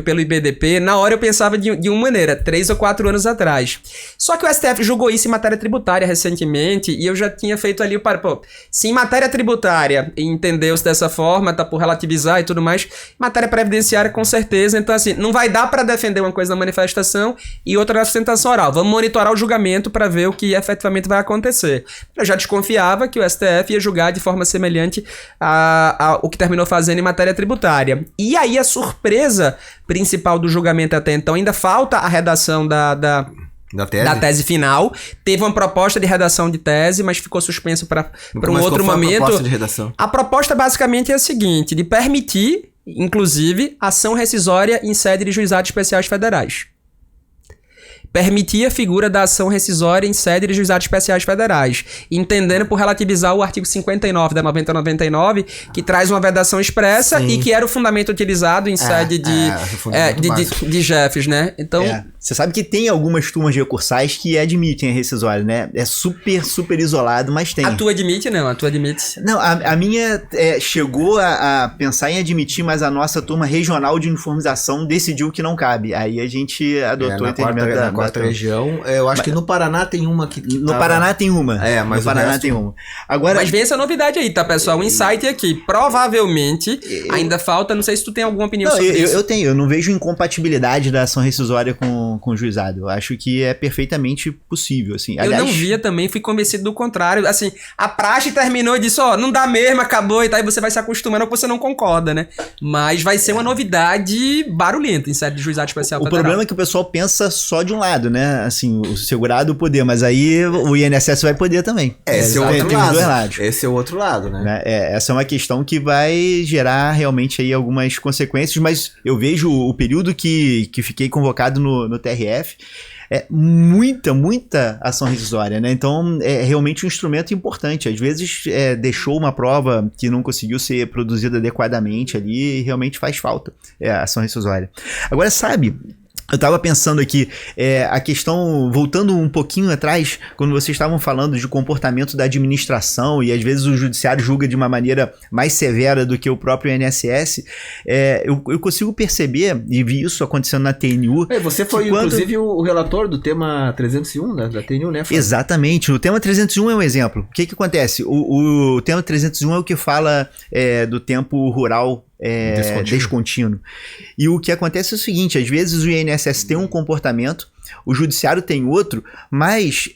pelo IBDP, na hora eu pensava de uma maneira, 3 ou 4 anos atrás. Só que o STF julgou isso em matéria tributária recentemente, e eu já tinha feito ali se em matéria tributária entendeu-se dessa forma, tá por relativizar e tudo mais, matéria previdenciária com certeza, então assim, não vai dar para defender uma coisa na manifestação e outra na sustentação oral. Vamos monitorar o julgamento para ver o que efetivamente vai acontecer. Eu já desconfiava que o STF ia julgar de forma semelhante ao que terminou fazendo em matéria tributária. E aí a surpresa principal do julgamento até então, ainda falta a redação da tese final. Teve uma proposta de redação de tese, mas ficou suspenso para um outro momento. A proposta de redação? A proposta basicamente é a seguinte, de permitir, inclusive, ação rescisória em sede de juizados especiais federais. Permitir a figura da ação rescisória em sede de juizados especiais federais, entendendo por relativizar o artigo 59 da 9099, que traz uma vedação expressa. Sim. E que era o fundamento utilizado em sede de Jeffs, né? Então... Você sabe que tem algumas turmas de recursais que admitem a rescisória, né? É super, super isolado, mas tem. A tua admite, não? A tua admite? Não, a minha chegou a pensar em admitir, mas a nossa turma regional de uniformização decidiu que não cabe. Aí a gente adotou o entendimento da quarta região. Eu acho que no Paraná tem uma que... No Paraná tem uma. Mas no Paraná tem uma. Agora, mas vem essa novidade aí, tá, pessoal? Um insight aqui. Provavelmente ainda falta... Não sei se tu tem alguma opinião sobre isso. Eu tenho. Eu não vejo incompatibilidade da ação rescisória com o juizado. Eu acho que é perfeitamente possível, assim. Aliás, eu não via também, fui convencido do contrário. Assim, a praxe terminou e disse, não dá mesmo, acabou e tal, e você vai se acostumando com você não concorda, né? Mas vai ser uma novidade barulhenta em sede de juizado especial federal. O problema é que o pessoal pensa só de um lado, né? Assim, o segurado poder, mas aí o INSS vai poder também. Esse é o outro lado. Esse é o outro lado, né? Essa é uma questão que vai gerar realmente aí algumas consequências, mas eu vejo o período que fiquei convocado no TRF, muita ação rescisória, né? Então é realmente um instrumento importante. Às vezes deixou uma prova que não conseguiu ser produzida adequadamente ali e realmente faz falta a ação rescisória. Agora, sabe... Eu estava pensando aqui, a questão, voltando um pouquinho atrás, quando vocês estavam falando de comportamento da administração e às vezes o judiciário julga de uma maneira mais severa do que o próprio INSS, eu consigo perceber, e vi isso acontecendo na TNU... Você foi, inclusive, o relator do tema 301 da TNU, né? Fábio? Exatamente, o tema 301 é um exemplo. O que acontece? O tema 301 é o que fala do tempo rural descontínuo. E o que acontece é o seguinte, às vezes o INSS tem um comportamento, o judiciário tem outro, mas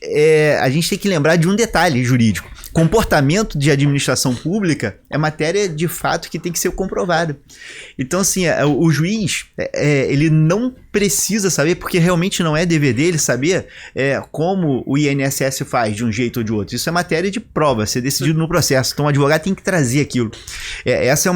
a gente tem que lembrar de um detalhe jurídico. Comportamento de administração pública é matéria de fato que tem que ser comprovada. Então, assim, o juiz, ele não precisa saber, porque realmente não é dever dele saber como o INSS faz de um jeito ou de outro. Isso é matéria de prova, ser decidido no processo. Então, o advogado tem que trazer aquilo. Essa é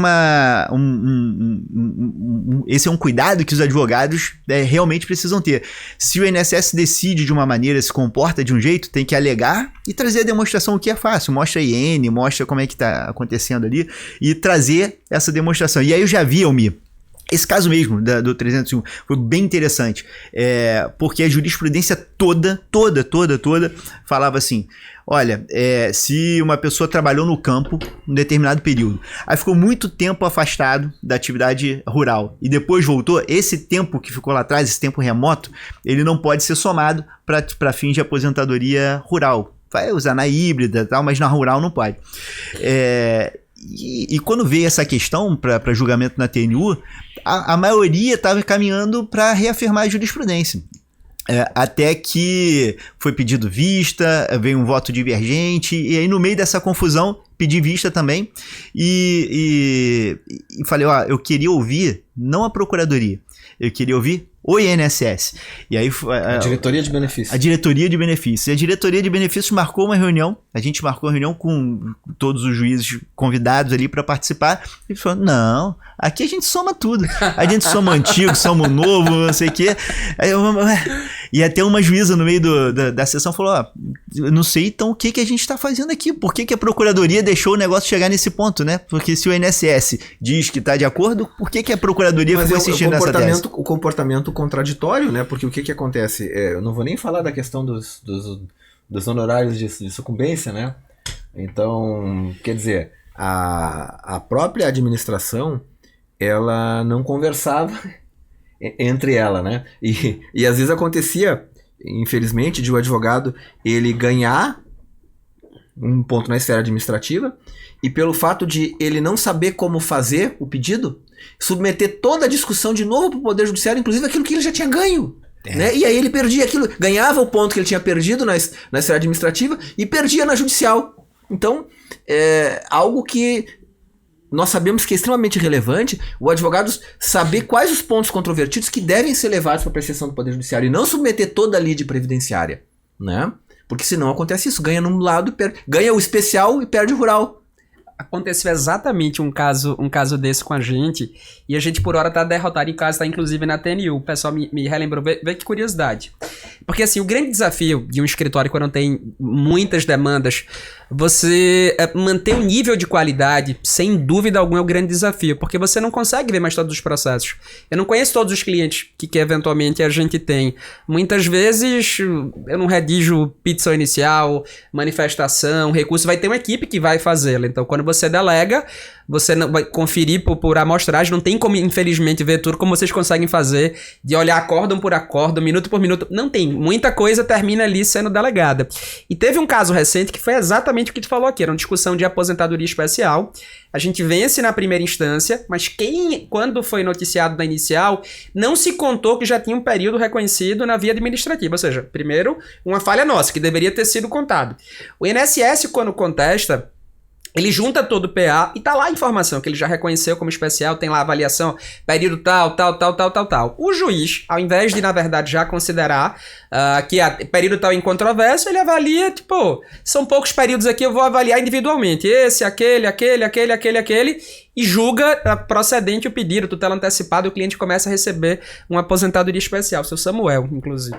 esse é um cuidado que os advogados realmente precisam ter. Se o INSS decide de uma maneira, se comporta de um jeito, tem que alegar e trazer a demonstração, o que é fácil. Mostra a IN, mostra como é que está acontecendo ali e trazer essa demonstração. E aí eu já vi, Almir, esse caso mesmo do 301 foi bem interessante, porque a jurisprudência toda falava assim, olha, se uma pessoa trabalhou no campo um determinado período, aí ficou muito tempo afastado da atividade rural e depois voltou, esse tempo que ficou lá atrás, esse tempo remoto, ele não pode ser somado para fins de aposentadoria rural. Vai usar na híbrida e tal, mas na rural não pode. E quando veio essa questão para julgamento na TNU, a maioria estava caminhando para reafirmar a jurisprudência. Até que foi pedido vista, veio um voto divergente, e aí no meio dessa confusão pedi vista também, e falei, eu queria ouvir, não a Procuradoria, eu queria ouvir o INSS. E aí a Diretoria de Benefícios. A Diretoria de Benefícios. E a Diretoria de Benefícios marcou uma reunião, a gente marcou uma reunião com todos os juízes convidados ali para participar, e falou, não, aqui a gente soma tudo. A gente soma antigo, soma novo, não sei o quê. E até uma juíza no meio da sessão falou, eu não sei então o que a gente está fazendo aqui, por que a Procuradoria deixou o negócio chegar nesse ponto, né? Porque se o INSS diz que está de acordo, por que a Procuradoria ficou assistindo nessa tese? O comportamento contraditório, né? Porque o que acontece? Eu não vou nem falar da questão dos honorários de sucumbência, né? Então, quer dizer, a própria administração, ela não conversava entre ela, né? E às vezes acontecia, infelizmente, de o advogado ele ganhar um ponto na esfera administrativa e pelo fato de ele não saber como fazer o pedido, submeter toda a discussão de novo para o Poder Judiciário, inclusive aquilo que ele já tinha ganho. Né? E aí ele perdia aquilo, ganhava o ponto que ele tinha perdido na esfera administrativa e perdia na judicial. Então, é algo que nós sabemos que é extremamente relevante, o advogado saber quais os pontos controvertidos que devem ser levados para a apreciação do Poder Judiciário e não submeter toda a lide previdenciária. Né? Porque senão acontece isso, ganha num lado, ganha o especial e perde o rural. Aconteceu exatamente um caso desse com a gente, e a gente por hora tá derrotado em caso, tá inclusive na TNU. O pessoal me relembrou, vê que curiosidade. Porque assim, o grande desafio de um escritório quando tem muitas demandas, você manter um nível de qualidade, sem dúvida alguma, é o grande desafio, porque você não consegue ver mais todos os processos. Eu não conheço todos os clientes que eventualmente a gente tem. Muitas vezes eu não redijo petição inicial, manifestação, recurso, vai ter uma equipe que vai fazê-la. Então quando você delega, você não vai conferir por amostragem, não tem como, infelizmente, ver tudo como vocês conseguem fazer, de olhar acórdão por acórdão, minuto por minuto. Não tem. Muita coisa termina ali sendo delegada. E teve um caso recente que foi exatamente o que tu falou aqui, era uma discussão de aposentadoria especial. A gente vence na primeira instância, mas quando foi noticiado na inicial, não se contou que já tinha um período reconhecido na via administrativa. Ou seja, primeiro, uma falha nossa, que deveria ter sido contado. O INSS, quando contesta, ele junta todo o PA e tá lá a informação que ele já reconheceu como especial, tem lá a avaliação, período tal. O juiz, ao invés de, na verdade, já considerar que período tal em controvérsia, ele avalia, tipo, são poucos períodos aqui, eu vou avaliar individualmente. Esse, aquele, e julga procedente o pedido, tutela antecipada, o cliente começa a receber uma aposentadoria especial, seu Samuel, inclusive.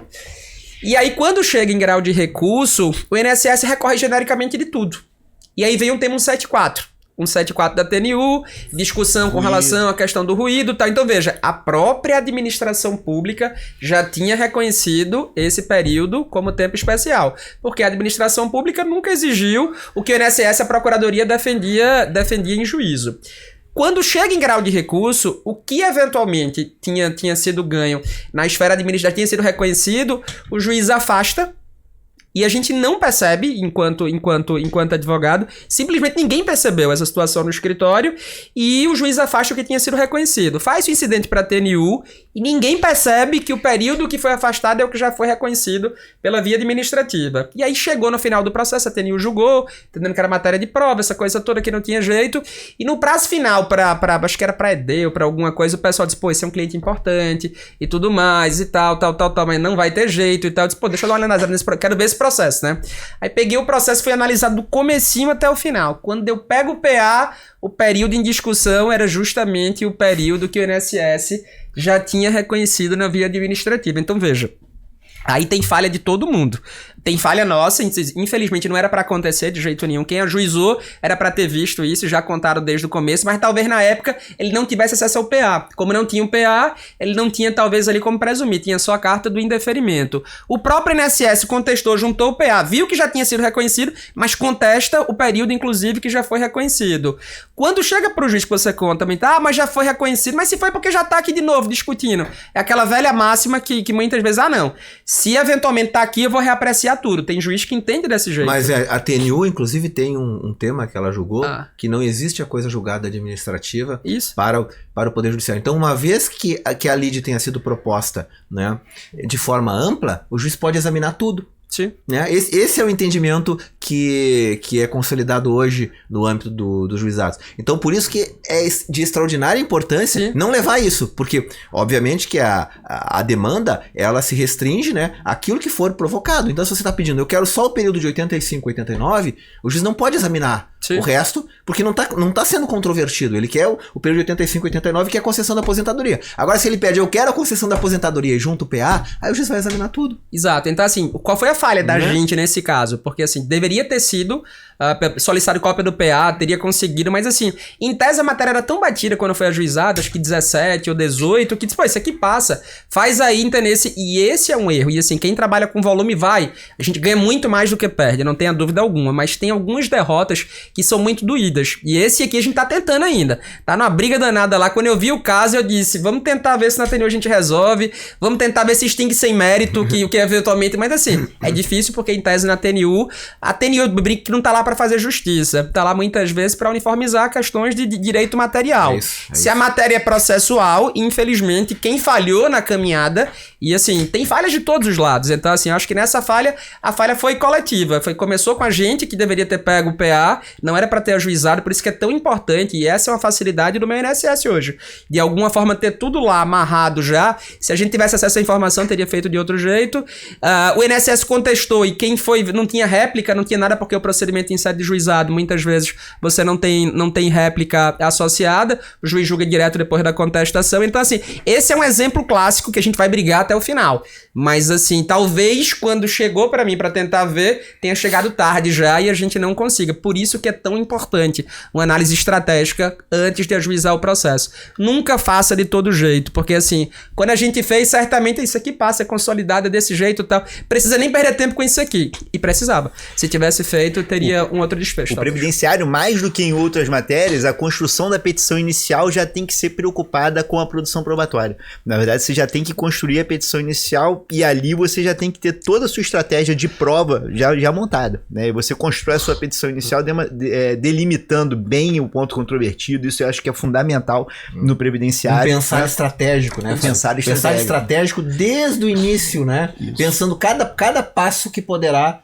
E aí, quando chega em grau de recurso, o INSS recorre genericamente de tudo. E aí vem um tema 174. 174 da TNU, discussão com relação à questão do ruído e tal. Então veja, a própria administração pública já tinha reconhecido esse período como tempo especial. Porque a administração pública nunca exigiu o que o INSS, a Procuradoria, defendia em juízo. Quando chega em grau de recurso, o que eventualmente tinha sido ganho na esfera administrativa, tinha sido reconhecido, o juiz afasta. E a gente não percebe, enquanto advogado, simplesmente ninguém percebeu essa situação no escritório e o juiz afasta o que tinha sido reconhecido. Faz o incidente para a TNU e ninguém percebe que o período que foi afastado é o que já foi reconhecido pela via administrativa. E aí chegou no final do processo, a TNU julgou, entendendo que era matéria de prova, essa coisa toda que não tinha jeito. E no prazo final, acho que era para ED ou para alguma coisa, o pessoal disse, pô, esse é um cliente importante e tudo mais e tal, mas não vai ter jeito e tal. Eu disse, pô, deixa eu dar uma olhada nesse quero ver esse processo, né? Aí peguei o processo, fui analisado do comecinho até o final. Quando eu pego o PA, o período em discussão era justamente o período que o INSS já tinha reconhecido na via administrativa. Então veja, aí tem falha de todo mundo. Tem falha nossa, infelizmente não era pra acontecer de jeito nenhum. Quem ajuizou era pra ter visto isso, já contaram desde o começo, mas talvez na época ele não tivesse acesso ao PA. Como não tinha um PA, ele não tinha talvez ali como presumir, tinha só a carta do indeferimento. O próprio INSS contestou, juntou o PA, viu que já tinha sido reconhecido, mas contesta o período, inclusive, que já foi reconhecido. Quando chega pro juiz que você conta, mas já foi reconhecido, mas se foi porque já tá aqui de novo discutindo. É aquela velha máxima que muitas vezes, não. Se eventualmente tá aqui, eu vou reapreciar tudo. Tem juiz que entende desse jeito. Mas a TNU, inclusive, tem um tema que ela julgou, que não existe a coisa julgada administrativa para o Poder Judiciário. Então, uma vez que a lide tenha sido proposta, né, de forma ampla, o juiz pode examinar tudo. Sim. Né? Esse é o entendimento que é consolidado hoje no âmbito dos juizados. Então, por isso que é de extraordinária importância não levar isso, porque, obviamente, que a demanda, ela se restringe, né, àquilo que for provocado. Então, se você está pedindo, eu quero só o período de 85, 89, o juiz não pode examinar o resto, porque não tá sendo controvertido. Ele quer o período de 85, 89, que é a concessão da aposentadoria. Agora, se ele pede, eu quero a concessão da aposentadoria e junto o PA, aí o juiz vai examinar tudo. Exato. Então, assim, qual foi a falha da gente nesse caso? Porque, assim, deveria ter sido solicitado cópia do PA, teria conseguido, mas, assim, em tese a matéria era tão batida quando foi ajuizada, acho que 17 ou 18, que, pô, isso aqui passa, faz aí, entendeu? E esse é um erro. E, assim, quem trabalha com volume a gente ganha muito mais do que perde, não tenha dúvida alguma, mas tem algumas derrotas que são muito doídas. E esse aqui a gente tá tentando ainda. Tá numa briga danada lá. Quando eu vi o caso, eu disse, vamos tentar ver se na TNU a gente resolve, vamos tentar ver se extingue sem mérito, que o que eventualmente... Mas, assim, é difícil porque, em tese, a TNU eu brinco que não tá lá para fazer justiça. Tá lá muitas vezes para uniformizar questões de direito material. Se a matéria é processual, infelizmente, quem falhou na caminhada, e assim, tem falhas de todos os lados. Então, assim, acho que nessa falha, a falha foi coletiva. Começou com a gente, que deveria ter pego o PA, não era para ter ajuizado, por isso que é tão importante, e essa é uma facilidade do meu INSS hoje. De alguma forma, ter tudo lá amarrado já. Se a gente tivesse acesso à informação, teria feito de outro jeito. O INSS contestou, e quem foi, não tinha réplica, não tinha nada, porque o procedimento em sede de juizado, muitas vezes você não tem réplica associada, o juiz julga direto depois da contestação. Então, assim, esse é um exemplo clássico que a gente vai brigar até o final. Mas, assim, talvez quando chegou para mim para tentar ver, tenha chegado tarde já e a gente não consiga. Por isso que é tão importante uma análise estratégica antes de ajuizar o processo. Nunca faça de todo jeito, porque, assim, quando a gente fez, certamente isso aqui passa, é consolidado, é desse jeito e tal. Precisa nem perder tempo com isso aqui. E precisava. Se tivesse feito, teria um outro desfecho. O previdenciário, mais do que em outras matérias, a construção da petição inicial já tem que ser preocupada com a produção probatória. Na verdade, você já tem que construir a petição inicial e ali você já tem que ter toda a sua estratégia de prova já montada, né? E você constrói a sua petição inicial delimitando bem o ponto controvertido. Isso eu acho que é fundamental no previdenciário. Pensar estratégico, né? Pensar estratégico desde o início, né? Isso. Pensando cada passo que poderá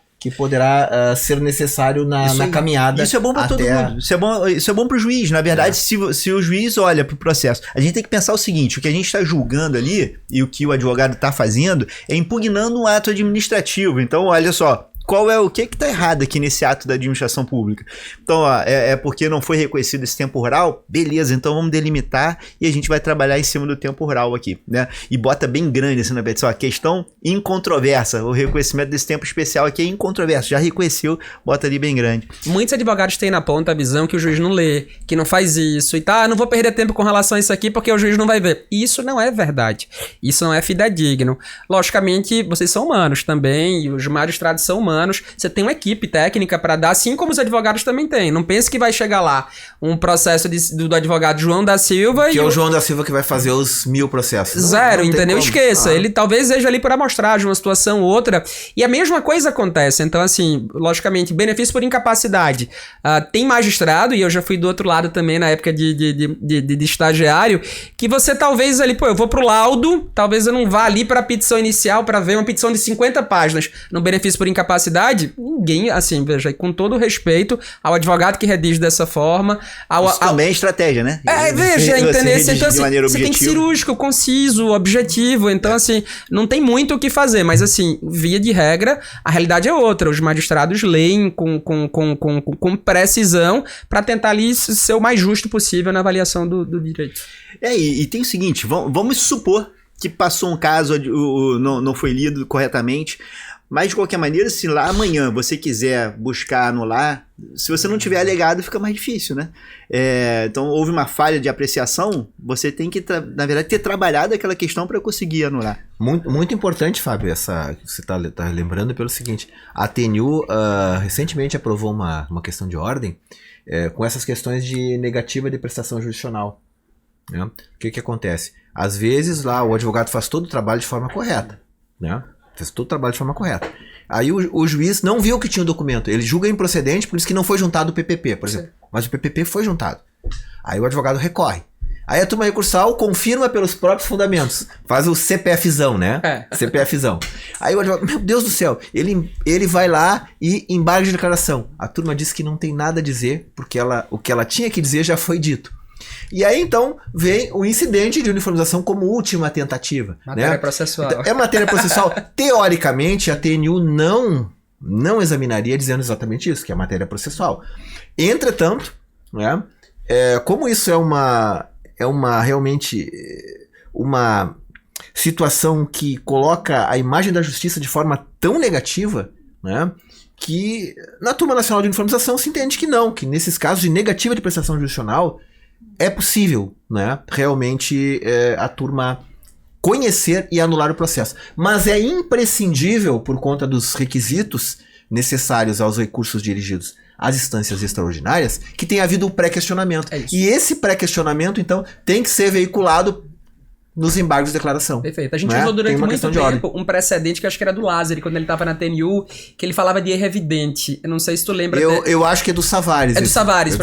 ser necessário na caminhada. Isso é bom para todo mundo. Isso é bom para o juiz. Na verdade, se o juiz olha para o processo, a gente tem que pensar o seguinte: o que a gente está julgando ali e o que o advogado está fazendo é impugnando um ato administrativo. Então, olha só. O que está errado aqui nesse ato da administração pública? Então, é porque não foi reconhecido esse tempo rural? Beleza, então vamos delimitar e a gente vai trabalhar em cima do tempo rural aqui, né? E bota bem grande assim na petição, a questão incontroversa, o reconhecimento desse tempo especial aqui é incontroverso, já reconheceu, bota ali bem grande. Muitos advogados têm na ponta a visão que o juiz não lê, que não faz isso, e não vou perder tempo com relação a isso aqui porque o juiz não vai ver. Isso não é verdade, isso não é fidedigno. Logicamente, vocês são humanos também, e os magistrados são humanos, você tem uma equipe técnica para dar, assim como os advogados também têm. Não pense que vai chegar lá um processo do advogado João da Silva que é o João da Silva que vai fazer os 1000 processos. Zero, não entendeu? Esqueça. Ele talvez seja ali por amostragem, uma situação ou outra. E a mesma coisa acontece. Então, assim, logicamente, benefício por incapacidade. Tem magistrado, e eu já fui do outro lado também na época de estagiário, que você talvez ali, eu vou pro laudo, talvez eu não vá ali pra petição inicial para ver uma petição de 50 páginas no benefício por incapacidade. Ninguém, assim, veja, com todo o respeito ao advogado que redige dessa forma. Isso também é estratégia, né? Veja, entendeu? Então, assim, você tem que ser cirúrgico, conciso, objetivo. Então, assim, não tem muito o que fazer, mas, assim, via de regra, a realidade é outra. Os magistrados leem com precisão para tentar ali ser o mais justo possível na avaliação do direito. E tem o seguinte, vamos supor que passou um caso, não foi lido corretamente. Mas, de qualquer maneira, se lá amanhã você quiser buscar anular, se você não tiver alegado, fica mais difícil, né? Então, houve uma falha de apreciação, você tem que, na verdade, ter trabalhado aquela questão para conseguir anular. Muito, muito importante, Fábio, você está lembrando pelo seguinte, a TNU recentemente aprovou uma questão de ordem com essas questões de negativa de prestação jurisdicional. Né? O que acontece? Às vezes, lá, o advogado faz todo o trabalho de forma correta, né? fez todo o trabalho de forma correta. Aí o juiz não viu que tinha o documento, ele julga improcedente, por isso que não foi juntado o PPP, por exemplo. Mas o PPP foi juntado. Aí o advogado recorre. Aí a turma recursal confirma pelos próprios fundamentos. Faz o CPFzão, né? CPFzão. Aí o advogado, meu Deus do céu, ele vai lá e embarga de declaração. A turma diz que não tem nada a dizer, porque o que ela tinha que dizer já foi dito. E aí então vem o incidente de uniformização como última tentativa. Matéria processual. Então, é matéria processual. Teoricamente, a TNU não examinaria dizendo exatamente isso, que é matéria processual. Entretanto, né, como isso realmente uma situação que coloca a imagem da justiça de forma tão negativa, né, que na Turma Nacional de Uniformização se entende que nesses casos de negativa de prestação jurisdicional é possível, né, realmente a turma conhecer e anular o processo. Mas é imprescindível, por conta dos requisitos necessários aos recursos dirigidos às instâncias extraordinárias, que tenha havido um pré-questionamento. E esse pré-questionamento, então, tem que ser veiculado nos embargos de declaração. Perfeito. A gente usou durante muito tempo um precedente que acho que era do Lázaro, quando ele estava na TNU, que ele falava de erro evidente. Eu não sei se tu lembra. Eu acho que é do Savares. É do Savares,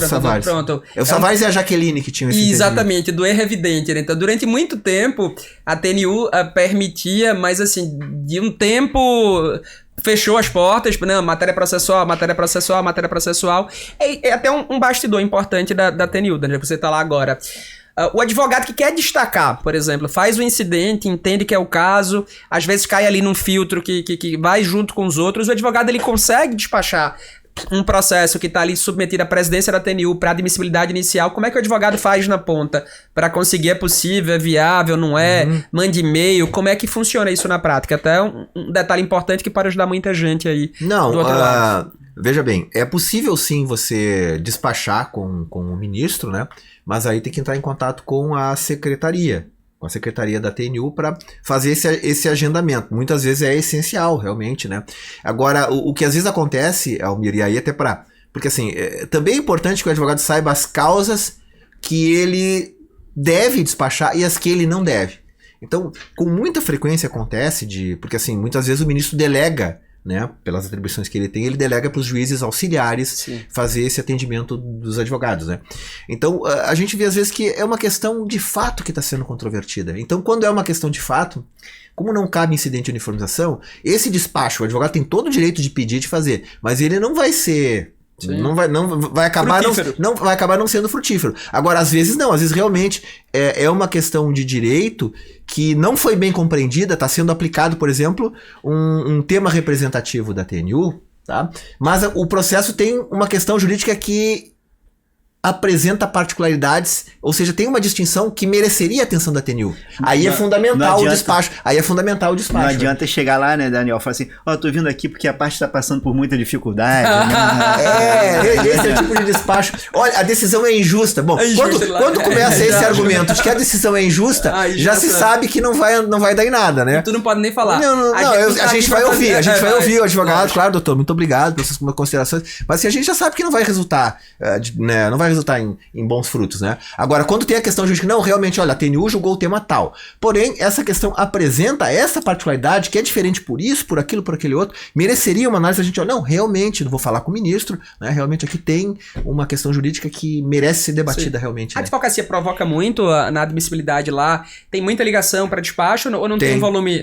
pronto. É o Savares e a Jaqueline que tinham esse Exatamente, do erro evidente. Né? Então, durante muito tempo, a TNU permitia, mas assim, de um tempo fechou as portas, não, matéria processual. É até um bastidor importante da TNU, né? Você tá lá agora. O advogado que quer destacar, por exemplo, faz o incidente, entende que é o caso, às vezes cai ali num filtro que vai junto com os outros, o advogado ele consegue despachar um processo que está ali submetido à presidência da TNU para admissibilidade inicial. Como é que o advogado faz na ponta para conseguir? É possível, é viável, não é? Mande e-mail, como é que funciona isso na prática? Até um detalhe importante que pode ajudar muita gente aí do outro lado. Veja bem, é possível sim você despachar com o ministro, né? Mas aí tem que entrar em contato com a secretaria da TNU para fazer esse agendamento. Muitas vezes é essencial, realmente, né? Agora, o que às vezes acontece, Almir, e aí até porque assim, também é importante que o advogado saiba as causas que ele deve despachar e as que ele não deve. Então, com muita frequência acontece porque assim, muitas vezes o ministro delega, né, pelas atribuições que ele tem, ele delega para os juízes auxiliares fazer esse atendimento dos advogados, né? Então, a gente vê às vezes que é uma questão de fato que está sendo controvertida. Então, quando é uma questão de fato, como não cabe incidente de uniformização, esse despacho, o advogado tem todo o direito de pedir, de fazer, mas ele não vai ser... Não vai acabar não sendo frutífero. Agora, às vezes não, às vezes realmente é uma questão de direito que não foi bem compreendida, está sendo aplicado, por exemplo, um tema representativo da TNU, tá? Mas o processo tem uma questão jurídica que apresenta particularidades, ou seja, tem uma distinção que mereceria a atenção da TNU. Aí é fundamental o despacho. Não adianta chegar lá, né, Daniel, falar assim, tô vindo aqui porque a parte está passando por muita dificuldade. Esse é o tipo de despacho. Olha, a decisão é injusta. Bom, quando começa esse argumento de que a decisão é injusta, já se sabe que não vai dar em nada, né? Tu não pode nem falar. A gente vai ouvir o advogado, claro, doutor, muito obrigado pelas suas considerações, mas assim, a gente já sabe que não vai resultar, né, não vai resultar em bons frutos, né? Agora, quando tem a questão jurídica, não, realmente, olha, a TNU julgou o tema tal. Porém, essa questão apresenta essa particularidade que é diferente por isso, por aquilo, por aquele outro, mereceria uma análise, a gente, não, realmente, não vou falar com o ministro, né? Realmente aqui tem uma questão jurídica que merece ser debatida realmente. A advocacia provoca muito na admissibilidade lá, tem muita ligação para despacho ou não tem um volume,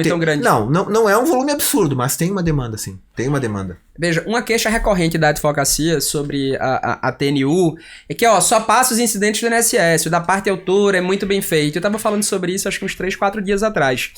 tão grande? Não é um volume absurdo, mas tem uma demanda, sim. Tem uma demanda. Veja, uma queixa recorrente da advocacia sobre a TNU é que, só passa os incidentes do INSS, o da parte autora é muito bem feito. Eu tava falando sobre isso acho que uns 3, 4 dias atrás.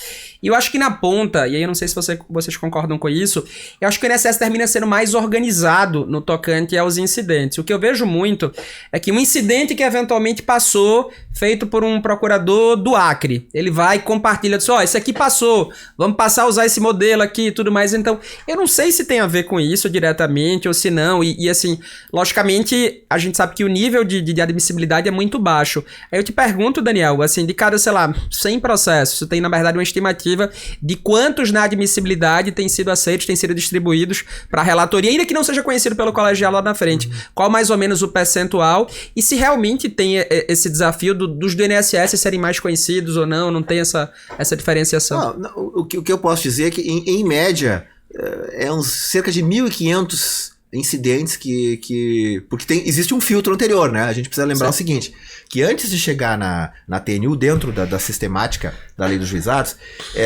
E eu acho que na ponta, e aí eu não sei se vocês concordam com isso, eu acho que o INSS termina sendo mais organizado no tocante aos incidentes. O que eu vejo muito é que um incidente que eventualmente passou, feito por um procurador do Acre, ele vai e compartilha, diz, esse aqui passou, vamos passar a usar esse modelo aqui e tudo mais. Então, eu não sei se tem a ver com isso, isso diretamente ou se não. E assim, logicamente, a gente sabe que o nível de admissibilidade é muito baixo. Aí eu te pergunto, Daniel, assim, de cada, sei lá, 100 processos, você tem, na verdade, uma estimativa de quantos na admissibilidade têm sido aceitos, têm sido distribuídos para a relatoria, ainda que não seja conhecido pelo colegiado lá na frente. Qual mais ou menos o percentual? E se realmente tem esse desafio dos do INSS serem mais conhecidos ou não tem essa diferenciação? O que eu posso dizer é que, em média, cerca de 1.500 incidentes porque existe um filtro anterior, né? A gente precisa lembrar o seguinte, que antes de chegar na TNU, dentro da sistemática da lei dos juizados,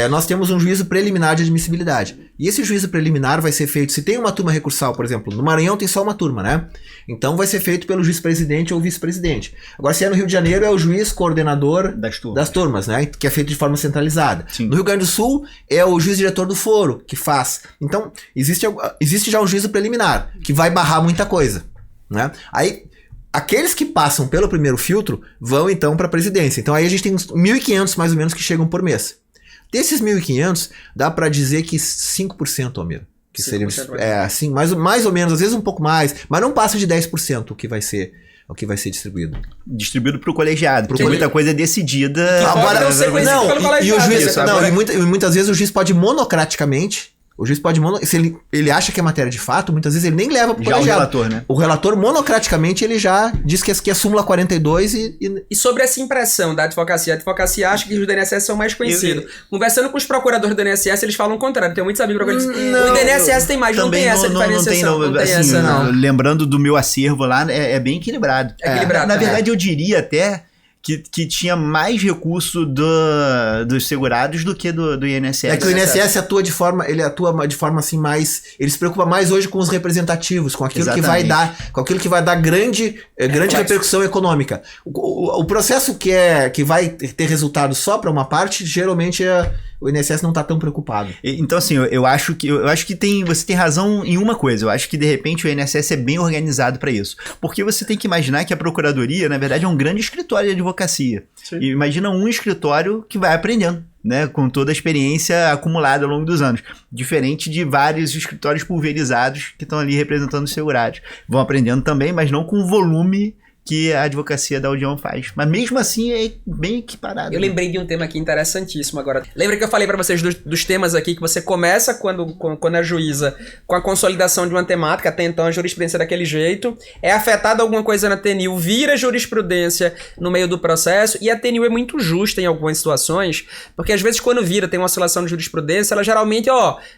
nós temos um juízo preliminar de admissibilidade. E esse juízo preliminar vai ser feito, se tem uma turma recursal, por exemplo, no Maranhão tem só uma turma, né? Então vai ser feito pelo juiz presidente ou vice-presidente. Agora, se é no Rio de Janeiro, é o juiz coordenador das turmas, né? Que é feito de forma centralizada. Sim. No Rio Grande do Sul, é o juiz diretor do foro que faz. Então, existe já um juízo preliminar, que vai barrar muita coisa, né? Aí, aqueles que passam pelo primeiro filtro vão então para a presidência. Então aí a gente tem uns 1.500 mais ou menos que chegam por mês. Desses 1.500, dá para dizer que 5%, Almir. Que seria assim, mais ou menos, às vezes um pouco mais, mas não passa de 10% o que vai ser distribuído. Distribuído para o colegiado, porque muita coisa é decidida. Agora, e o juiz, e muitas vezes o juiz pode monocraticamente. O juiz pode se ele acha que é matéria de fato, muitas vezes ele nem leva pro colegiado. O relator, né? O relator, monocraticamente, ele já diz que é súmula 42 E sobre essa impressão da advocacia, a advocacia acha que os do INSS são mais conhecidos. Conversando com os procuradores do INSS, eles falam o contrário. Tem muitos amigos que dizem, o INSS tem mais, não tem essa diferenciação. Não tem essa, não. Lembrando do meu acervo lá, é bem equilibrado. Na verdade, eu diria até que tinha mais recurso dos segurados do que do INSS. É que o INSS atua de forma assim mais... Ele se preocupa mais hoje com os representativos, com aquilo que vai dar grande repercussão econômica. O processo que vai ter resultado só para uma parte, geralmente o INSS não está tão preocupado. Então, assim, eu acho que você tem razão em uma coisa. Eu acho que, de repente, o INSS é bem organizado para isso. Porque você tem que imaginar que a Procuradoria, na verdade, é um grande escritório de advocacia. Sim. E imagina um escritório que vai aprendendo, né, com toda a experiência acumulada ao longo dos anos. Diferente de vários escritórios pulverizados que estão ali representando os segurados. Vão aprendendo também, mas não com o volume que a advocacia da União faz. Mas mesmo assim é bem equiparado. Eu lembrei de um tema aqui interessantíssimo agora. Lembra que eu falei para vocês dos temas aqui que você começa quando é juíza com a consolidação de uma temática, até então a jurisprudência daquele jeito, é afetada alguma coisa na TNU, vira jurisprudência no meio do processo, e a TNU é muito justa em algumas situações, porque às vezes quando tem uma oscilação de jurisprudência, ela geralmente,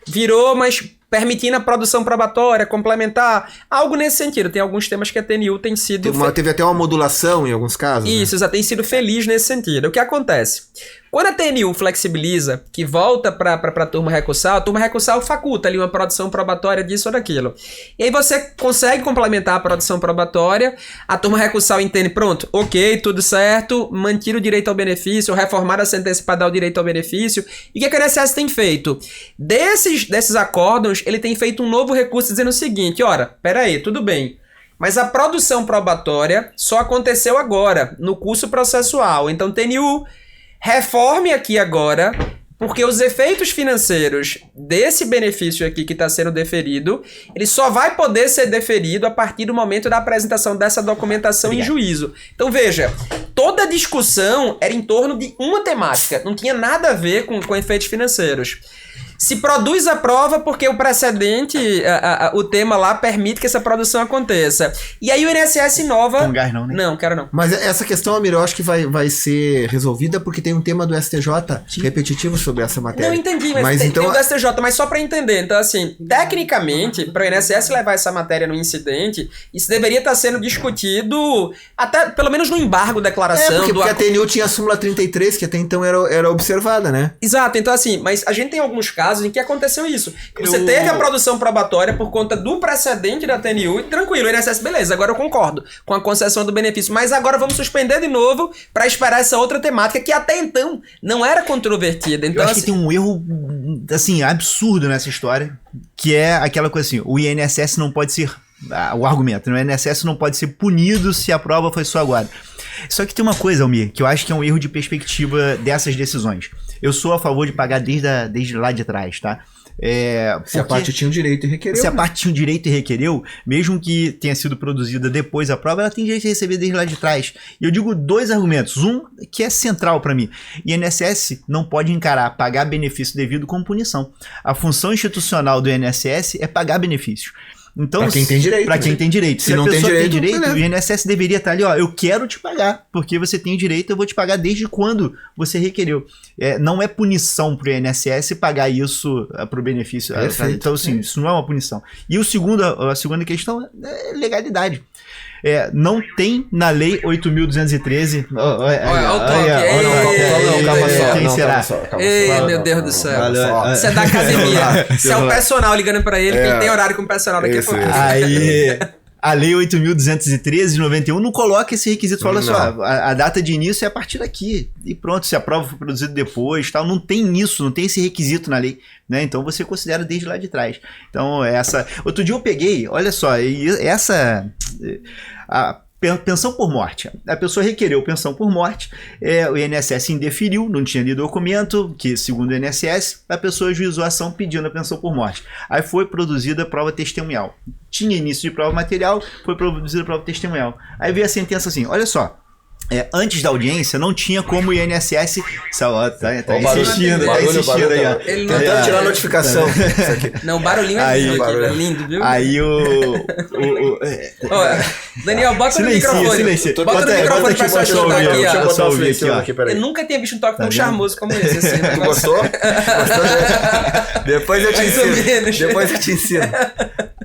virou, mas permitindo a produção probatória, complementar, algo nesse sentido. Tem alguns temas que a TNU tem sido... Teve até uma modulação em alguns casos. Isso, né? Já tem sido feliz nesse sentido. O que acontece? Quando a TNU flexibiliza, que volta para a turma recursal faculta ali uma produção probatória disso ou daquilo. E aí você consegue complementar a produção probatória, a turma recursal entende, pronto, ok, tudo certo, manter o direito ao benefício, reformar a sentença para dar o direito ao benefício. E o que a INSS tem feito? Desses acórdãos, ele tem feito um novo recurso dizendo o seguinte, peraí, tudo bem, mas a produção probatória só aconteceu agora, no curso processual. Então, TNU, reforme aqui agora, porque os efeitos financeiros desse benefício aqui que está sendo deferido, ele só vai poder ser deferido a partir do momento da apresentação dessa documentação em juízo. Então veja, toda a discussão era em torno de uma temática, não tinha nada a ver com efeitos financeiros. Se produz a prova porque o precedente, o tema lá permite que essa produção aconteça. E aí o INSS inova... Com gás não, né? Não, quero não. Mas essa questão, Almir, eu acho que vai ser resolvida porque tem um tema do STJ repetitivo sobre essa matéria. Não, entendi, mas tem o do STJ, mas só para entender. Então, assim, tecnicamente, para o INSS levar essa matéria no incidente, isso deveria estar sendo discutido até, pelo menos no embargo declaração. Porque a TNU tinha a súmula 33, que até então era observada, né? Exato, então assim, mas a gente tem alguns casos em que aconteceu isso. Você teve a produção probatória por conta do precedente da TNU e tranquilo, o INSS, beleza, agora eu concordo com a concessão do benefício, mas agora vamos suspender de novo para esperar essa outra temática que até então não era controvertida. Então, eu acho que tem um erro, assim, absurdo nessa história, que é aquela coisa assim, o INSS não pode ser, o argumento, o INSS não pode ser punido se a prova foi só agora. Só que tem uma coisa, Almir, que eu acho que é um erro de perspectiva dessas decisões. Eu sou a favor de pagar desde lá de trás, tá? Se a parte tinha o direito e requereu. Se a parte tinha o direito e requereu, mesmo que tenha sido produzida depois da prova, ela tem direito de receber desde lá de trás. E eu digo 2 argumentos. Um, que é central para mim. INSS não pode encarar pagar benefício devido como punição. A função institucional do INSS é pagar benefícios. Então, pra quem tem direito. Pra quem tem direito. Se a pessoa tem direito, o INSS deveria estar ali, ó, eu quero te pagar, porque você tem direito, eu vou te pagar desde quando você requereu. Não é punição pro INSS pagar isso pro benefício. Então, assim, isso não é uma punição. E a segunda questão é legalidade. Não tem na lei 8.213. Quem será? Meu Deus do céu. Isso é da academia. Isso é o personal ligando pra ele, que ele tem horário com o personal daqui a pouco. Aí, a lei 8.213 de 91 não coloca esse requisito. Fala só, a data de início é a partir daqui. E pronto, se a prova for produzida depois, tal, não tem isso, não tem esse requisito na lei. Né? Então você considera desde lá de trás. Então, outro dia eu peguei, olha só, a pensão por morte. A pessoa requereu pensão por morte, o INSS indeferiu, não tinha lido o documento, que segundo o INSS, a pessoa ajuizou a ação pedindo a pensão por morte. Aí foi produzida prova testemunhal. Tinha início de prova material, foi produzida prova testemunhal. Aí veio a sentença assim, olha só, antes da audiência, não tinha como o INSS... Tá insistindo aí, ó. Tentando tirar a notificação. Não, o barulhinho é lindo, viu? Aí Daniel, bota no microfone. Silêncio. Bota no microfone pra só escutar aqui, ó. Deixa eu botar o silenciador aqui, Eu nunca tinha visto um toque tão charmoso como esse. Assim, tu gostou? Depois eu te ensino.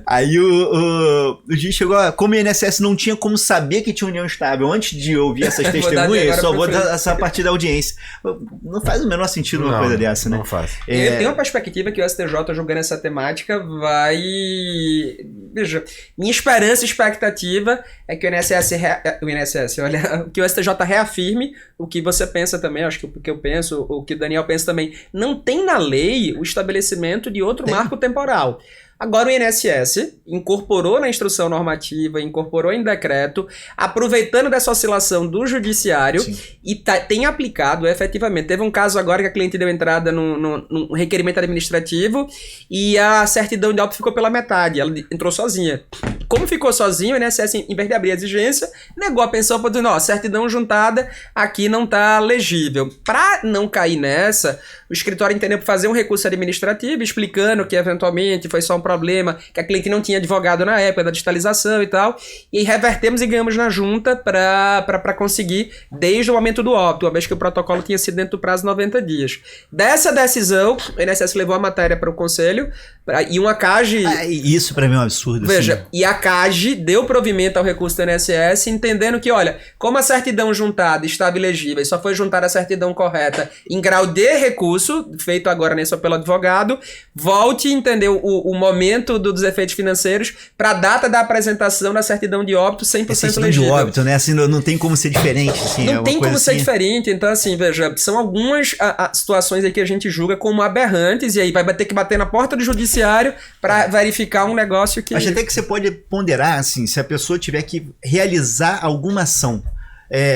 Aí o juiz chegou, como o INSS não tinha como saber que tinha união estável antes de ouvir essas testemunhas, só vou dar essa parte da audiência. Não faz o menor sentido uma coisa dessa, né? Não faz. Eu tenho uma perspectiva que o STJ julgando essa temática vai... Veja, minha esperança e expectativa é que que o STJ reafirme o que você pensa também, acho que o que eu penso, o que o Daniel pensa também. Não tem na lei o estabelecimento de outro marco temporal. Agora o INSS incorporou na instrução normativa, incorporou em decreto, aproveitando dessa oscilação do judiciário e tem aplicado efetivamente. Teve um caso agora que a cliente deu entrada num requerimento administrativo e a certidão de óbito ficou pela metade, ela entrou sozinha. Como ficou sozinho, o INSS, em vez de abrir a exigência, negou a pensão, dizendo, ó, certidão juntada aqui não está legível. Para não cair nessa, o escritório entendeu por fazer um recurso administrativo, explicando que eventualmente foi só um problema, que a cliente não tinha advogado na época da digitalização e tal, e aí revertemos e ganhamos na junta para conseguir, desde o momento do óbito, uma vez que o protocolo tinha sido dentro do prazo de 90 dias. Dessa decisão, o INSS levou a matéria para o conselho, e uma CAGE... Isso para mim é um absurdo. Veja, assim. E a CAGE deu provimento ao recurso do INSS, entendendo que, olha, como a certidão juntada estava ilegível e só foi juntada a certidão correta em grau de recurso, feito agora nesse pelo advogado, volte a entender o momento dos efeitos financeiros para a data da apresentação da certidão de óbito 100% legível. De óbito, né? Assim, não tem como ser diferente. Assim, não tem como ser diferente. Então, assim, veja, são algumas situações aí que a gente julga como aberrantes e aí vai ter que bater na porta do judiciário para verificar um negócio que... Acho até que você pode ponderar, assim, se a pessoa tiver que realizar alguma ação,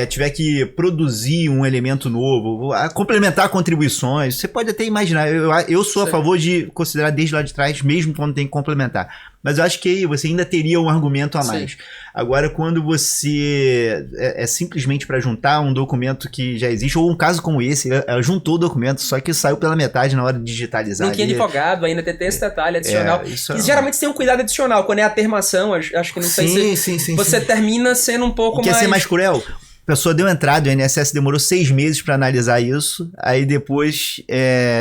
tiver que produzir um elemento novo, complementar contribuições, você pode até imaginar, eu sou a favor de considerar desde lá de trás, mesmo quando tem que complementar. Mas eu acho que você ainda teria um argumento a mais. Sim. Agora, quando você simplesmente para juntar um documento que já existe, ou um caso como esse, ela juntou o documento, só que saiu pela metade na hora de digitalizar. Não tinha advogado ainda, tem esse detalhe adicional. Que geralmente tem um cuidado adicional. Quando é a termação, acho que não sei se você termina sendo um pouco mais... Quer ser mais cruel? A pessoa deu entrada, o INSS demorou 6 meses para analisar isso, aí depois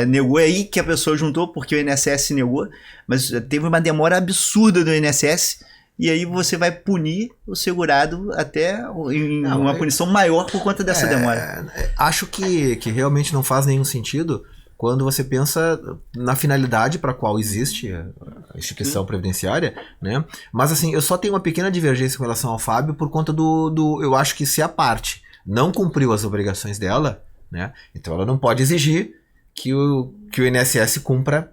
negou, aí que a pessoa juntou, porque o INSS negou, mas teve uma demora absurda do INSS, e aí você vai punir o segurado até uma punição maior por conta dessa demora. Acho que realmente não faz nenhum sentido quando você pensa na finalidade para a qual existe a instituição previdenciária, né? Mas assim, eu só tenho uma pequena divergência com relação ao Fábio por conta eu acho que se a parte não cumpriu as obrigações dela, né? Então ela não pode exigir que o INSS cumpra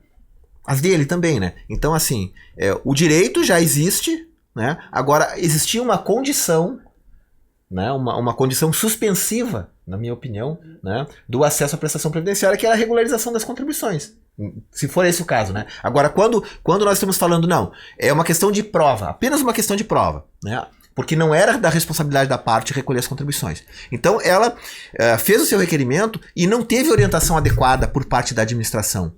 as dele também, né? Então assim, o direito já existe, né? Agora, existia uma condição, né? Uma condição suspensiva, na minha opinião, né? Do acesso à prestação previdenciária, que era a regularização das contribuições. Se for esse o caso, né? Agora, quando nós estamos falando, não, é uma questão de prova, apenas uma questão de prova, né? Porque não era da responsabilidade da parte recolher as contribuições. Então, ela fez o seu requerimento e não teve orientação adequada por parte da administração.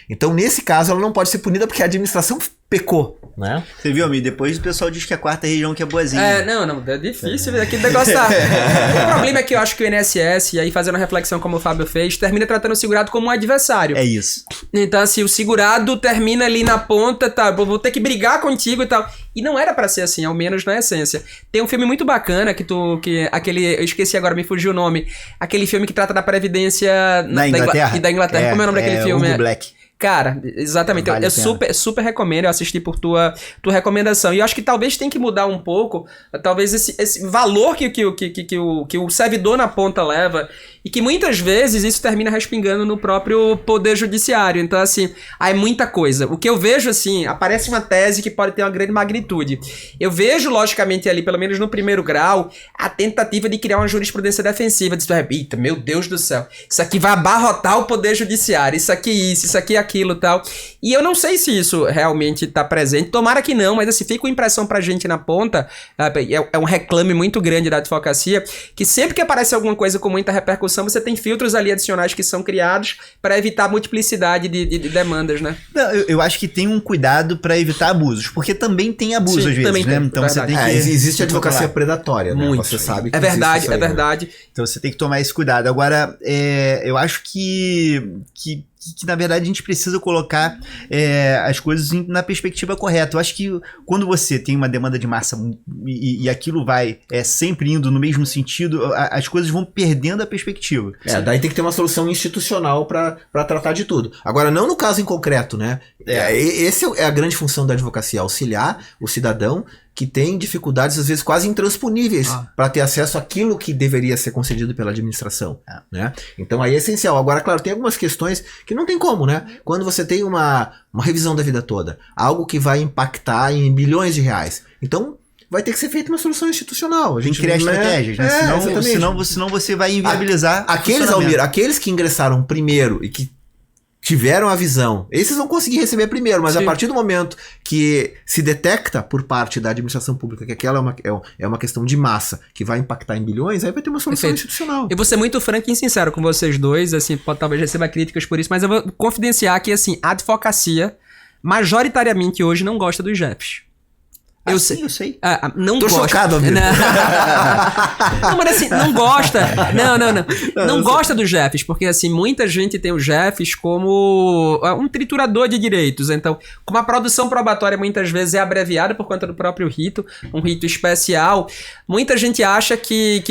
Então, nesse caso, ela não pode ser punida porque a administração pecou, né? Você viu, amigo? Depois o pessoal diz que a quarta região que é boazinha. Não, é difícil ver aquele negócio tá. O problema é que eu acho que o INSS, e aí fazendo a reflexão como o Fábio fez, termina tratando o segurado como um adversário. É isso. Então, assim, o segurado termina ali na ponta, tá, vou ter que brigar contigo e tal. E não era pra ser assim, ao menos na essência. Tem um filme muito bacana eu esqueci agora, me fugiu o nome. Aquele filme que trata da previdência da Inglaterra. Da Inglaterra. Como é o nome daquele filme? Hugo Black. Cara, exatamente, eu super recomendo, eu assisti por tua recomendação, e eu acho que talvez tem que mudar um pouco, talvez esse valor que o servidor na ponta leva, e que muitas vezes isso termina respingando no próprio poder judiciário. Então, assim, é muita coisa. O que eu vejo, assim, aparece uma tese que pode ter uma grande magnitude. Eu vejo, logicamente, ali, pelo menos no primeiro grau, a tentativa de criar uma jurisprudência defensiva. Eita, meu Deus do céu, isso aqui vai abarrotar o poder judiciário, isso aqui aquilo e tal. E eu não sei se isso realmente tá presente, tomara que não, mas assim, fica uma impressão pra gente na ponta, é um reclame muito grande da advocacia, que sempre que aparece alguma coisa com muita repercussão, você tem filtros ali adicionais que são criados para evitar a multiplicidade de demandas, né? Não, eu acho que tem um cuidado para evitar abusos, porque também tem abuso às vezes, também né? tem, Então você tem que... existe advocacia predatória, né? Muito. Você sabe que é verdade, existe isso aí, é verdade. Então você tem que tomar esse cuidado. Agora, eu acho que na verdade a gente precisa colocar as coisas na perspectiva correta. Eu acho que quando você tem uma demanda de massa e aquilo vai sempre indo no mesmo sentido, as coisas vão perdendo a perspectiva. Daí tem que ter uma solução institucional para tratar de tudo. Agora, não no caso em concreto, né? Essa é a grande função da advocacia, auxiliar o cidadão que tem dificuldades, às vezes, quase intransponíveis para ter acesso àquilo que deveria ser concedido pela administração, né? Então, aí é essencial. Agora, claro, tem algumas questões que não tem como, né? Quando você tem uma revisão da vida toda, algo que vai impactar em bilhões de reais. Então, vai ter que ser feita uma solução institucional. A gente tem que criar estratégias, né? Senão você vai inviabilizar aqueles que ingressaram primeiro e que tiveram a visão, esses vão conseguir receber primeiro, mas a partir do momento que se detecta por parte da administração pública que aquela é uma questão de massa que vai impactar em bilhões, aí vai ter uma solução institucional. Eu vou ser muito franco e sincero com vocês dois, assim, talvez receba críticas por isso, mas eu vou confidenciar que, assim, a advocacia majoritariamente hoje não gosta dos jefes. Eu sei. Não Tô gosta. chocado, amigo. Não, mas assim, não gosta. Não gosta dos jefes, porque assim, muita gente tem os jefes como um triturador de direitos. Então, como a produção probatória muitas vezes é abreviada por conta do próprio rito, um rito especial, muita gente acha que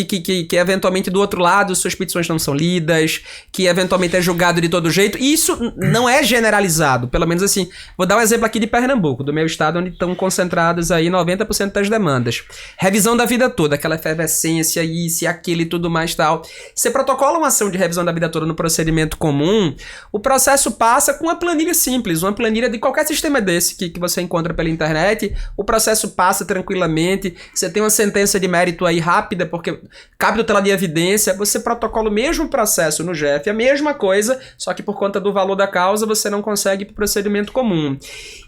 eventualmente do outro lado suas petições não são lidas, que eventualmente é julgado de todo jeito. E isso não é generalizado. Pelo menos assim, vou dar um exemplo aqui de Pernambuco, do meu estado, onde estão concentradas aí 90% das demandas. Revisão da vida toda, aquela efervescência, isso e aquilo e tudo mais tal. Você protocola uma ação de revisão da vida toda no procedimento comum, o processo passa com uma planilha simples, uma planilha de qualquer sistema desse que você encontra pela internet, o processo passa tranquilamente, você tem uma sentença de mérito aí rápida, porque cabe tutela de evidência, você protocola o mesmo processo no GF, a mesma coisa, só que por conta do valor da causa você não consegue ir para o procedimento comum.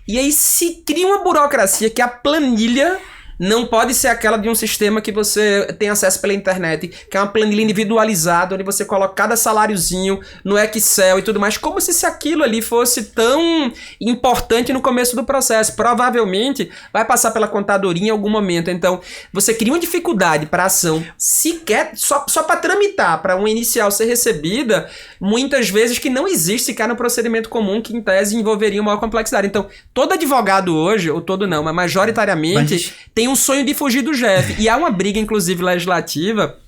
E aí se cria uma burocracia que a planilha não pode ser aquela de um sistema que você tem acesso pela internet, que é uma planilha individualizada, onde você coloca cada saláriozinho no Excel e tudo mais, como se aquilo ali fosse tão importante no começo do processo. Provavelmente vai passar pela contadoria em algum momento. Então, você cria uma dificuldade para a ação sequer, só para tramitar, para uma inicial ser recebida, muitas vezes que não existe sequer no procedimento comum, que em tese envolveria uma maior complexidade. Então, todo advogado hoje, ou todo não, mas majoritariamente, tem um sonho de fugir do GF. E há uma briga, inclusive, legislativa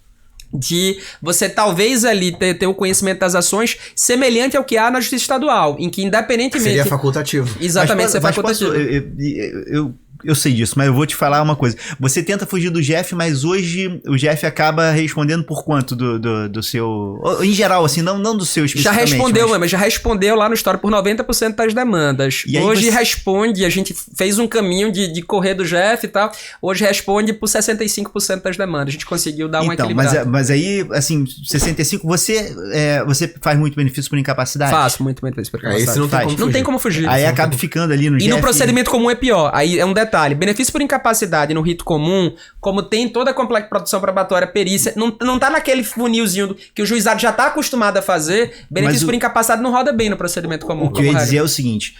de você talvez ali ter o conhecimento das ações semelhante ao que há na justiça estadual, em que independentemente... Seria facultativo. Exatamente, seria facultativo. Eu sei disso, mas eu vou te falar uma coisa. Você tenta fugir do Jeff, mas hoje o Jeff acaba respondendo por quanto do seu... Em geral, assim, não do seu especificamente. Já respondeu lá no Story por 90% das demandas. E aí hoje responde, a gente fez um caminho de correr do Jeff e tal, hoje responde por 65% das demandas. A gente conseguiu dar uma equilibrada. Mas aí, assim, 65%, você faz muito benefício por incapacidade? Faço muito benefício por incapacidade. Esse não tem como fugir. Aí acaba ficando ali no E Jeff. no procedimento comum é pior. Aí é um detalhe. Benefício por incapacidade no rito comum, como tem toda a complexa produção probatória, perícia, não tá naquele funilzinho que o juizado já tá acostumado a fazer. Benefício por incapacidade não roda bem no procedimento comum. O que eu ia dizer é o seguinte,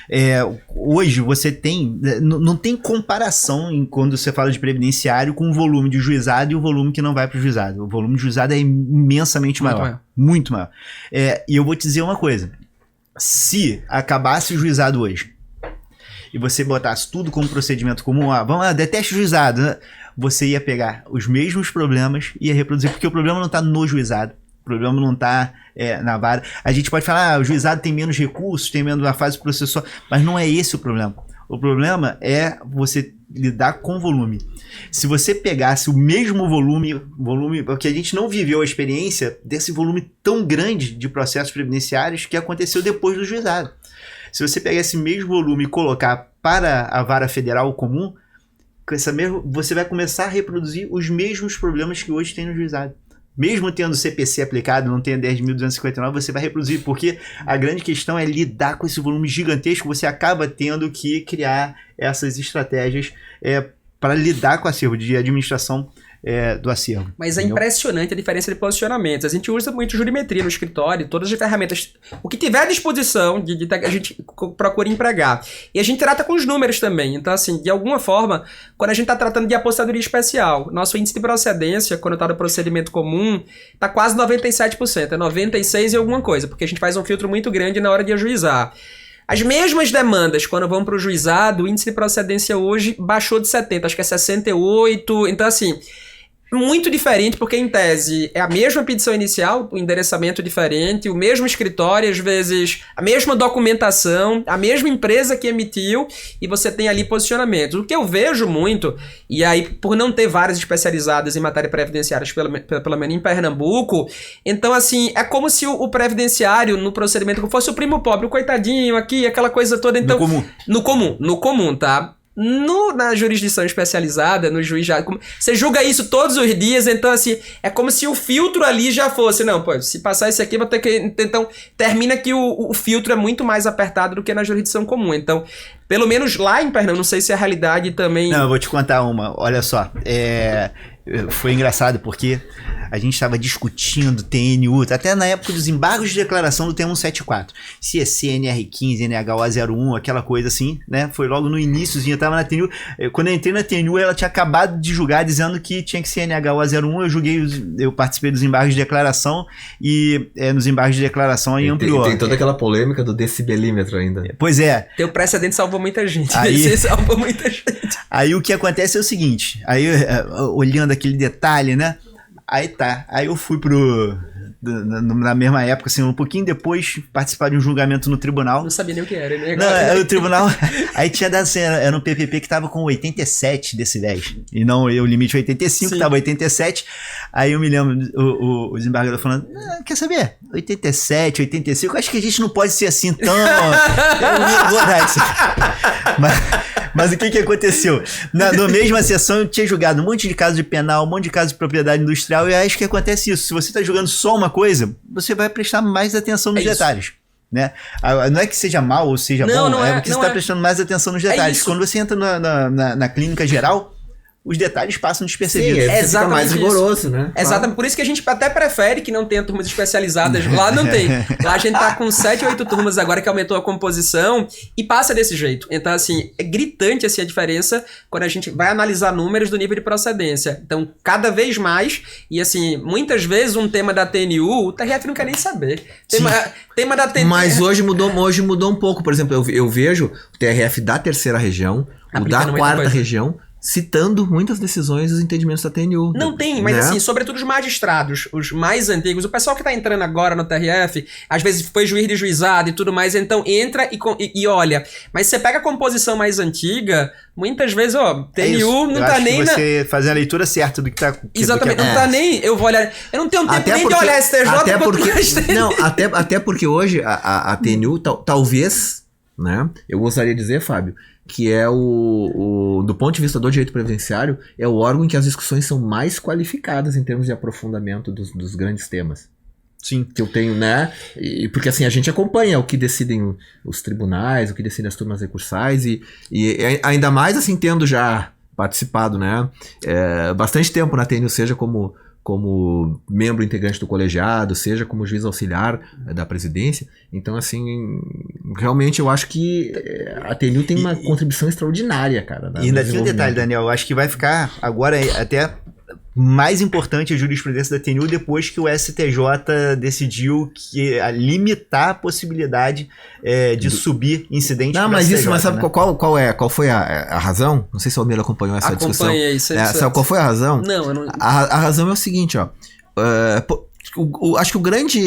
hoje você tem, não tem comparação quando você fala de previdenciário com o volume de juizado e o volume que não vai pro juizado. O volume de juizado é imensamente maior. Muito maior. E eu vou te dizer uma coisa. Se acabasse o juizado hoje e você botasse tudo como procedimento comum, vamos lá, deteste o juizado, né? Você ia pegar os mesmos problemas e ia reproduzir, porque o problema não está no juizado, o problema não está na vara. A gente pode falar, o juizado tem menos recursos, tem menos a fase processual, mas não é esse o problema. O problema é você lidar com volume. Se você pegasse o mesmo volume, porque a gente não viveu a experiência desse volume tão grande de processos previdenciários que aconteceu depois do juizado. Se você pegar esse mesmo volume e colocar para a vara federal comum, você vai começar a reproduzir os mesmos problemas que hoje tem no juizado. Mesmo tendo CPC aplicado, não tenha 10.259, você vai reproduzir, porque a grande questão é lidar com esse volume gigantesco, você acaba tendo que criar essas estratégias para lidar com o acervo de administração do acervo. Mas entendeu? É impressionante a diferença de posicionamentos. A gente usa muito jurimetria no escritório, todas as ferramentas, o que tiver à disposição, a gente procura empregar. E a gente trata com os números também. Então, assim, de alguma forma, quando a gente está tratando de apostadoria especial, nosso índice de procedência, quando está no procedimento comum, está quase 97%, é 96% e alguma coisa, porque a gente faz um filtro muito grande na hora de ajuizar. As mesmas demandas, quando vão para o juizado, o índice de procedência hoje baixou de 70%, acho que é 68%. Então, assim, muito diferente, porque em tese é a mesma petição inicial, o endereçamento diferente, o mesmo escritório, às vezes a mesma documentação, a mesma empresa que emitiu, e você tem ali posicionamentos. O que eu vejo muito, e aí por não ter várias especializadas em matéria previdenciária, pelo menos em Pernambuco, então assim, é como se o previdenciário no procedimento fosse o primo pobre, o coitadinho aqui, aquela coisa toda. Então, no comum, tá? Na jurisdição especializada, no juiz já... Você julga isso todos os dias, então assim, é como se o filtro ali já fosse, não, pô, se passar esse aqui, vou ter que... Então, termina que o filtro é muito mais apertado do que na jurisdição comum. Então, pelo menos lá em Pernambuco, não sei se a realidade também... Não, eu vou te contar uma, olha só, foi engraçado porque a gente estava discutindo TNU, até na época dos embargos de declaração do T174, se é CNR15, NHO01, aquela coisa assim, né? Foi logo no iníciozinho, eu tava na TNU, quando eu entrei na TNU, ela tinha acabado de julgar dizendo que tinha que ser NHO01, eu participei dos embargos de declaração e nos embargos de declaração aí ampliou. Tem toda aquela polêmica do decibelímetro ainda. Pois é. Teu precedente salvou muita gente. Aí, salvou muita gente. Aí o que acontece é o seguinte, aí olhando aquele detalhe, né? Aí eu fui na mesma época, assim, um pouquinho depois, participar de um julgamento no tribunal. Não sabia nem o que era, né? Não, era o tribunal, aí tinha dado assim, era um PPP que tava com 87 decibéis, e não o limite 85, Sim. Tava 87, aí eu me lembro o desembargador falando, quer saber, 87, 85, acho que a gente não pode ser assim tão... eu não vou dar isso. Mas o que aconteceu? Na mesma sessão eu tinha julgado um monte de casos de penal, um monte de casos de propriedade industrial, e acho que acontece isso. Se você está julgando só uma coisa, você vai prestar mais atenção nos detalhes. Né? Não é que seja mal ou seja bom, porque você está prestando mais atenção nos detalhes. Quando você entra na clínica geral, os detalhes passam despercebidos. Sim, fica mais rigoroso, né? Exatamente, por isso que a gente até prefere que não tenha turmas especializadas. Lá não tem. Lá a gente tá com 7 ou 8 turmas agora que aumentou a composição e passa desse jeito. Então, assim, é gritante assim, a diferença quando a gente vai analisar números do nível de procedência. Então, cada vez mais, e assim, muitas vezes um tema da TNU, o TRF não quer nem saber. Tema da TNU... Mas hoje mudou um pouco. Por exemplo, eu vejo o TRF da terceira região, o da quarta região, citando muitas decisões e os entendimentos da TNU. Não tem, mas né? assim, sobretudo os magistrados, os mais antigos, o pessoal que tá entrando agora no TRF, às vezes foi juiz de juizado e tudo mais, então entra e olha. Mas você pega a composição mais antiga, muitas vezes, TNU não tá nem você fazer a leitura certa do que tá... Exatamente, não tá nem... Eu vou olhar... Eu não tenho tempo nem de olhar STJ até porque hoje a TNU talvez, né, eu gostaria de dizer, Fábio, que é do ponto de vista do direito previdenciário, é o órgão em que as discussões são mais qualificadas em termos de aprofundamento dos grandes temas. Sim. Que eu tenho, né? Porque assim, a gente acompanha o que decidem os tribunais, o que decidem as turmas recursais, e ainda mais assim, tendo já participado, né? Bastante tempo na TNU, seja como membro integrante do colegiado, seja como juiz auxiliar da presidência. Então, assim, realmente eu acho que a TNU tem uma contribuição extraordinária, cara. E ainda tem um detalhe, Daniel, eu acho que vai ficar agora até mais importante a jurisprudência da TNU depois que o STJ decidiu limitar a possibilidade de subir incidente. Não, mas STJ, mas sabe, né? Qual foi a razão? Não sei se o Almeida acompanhou essa discussão. Sabe qual foi a razão? Não, eu não... A razão é o seguinte, ó. Acho que o grande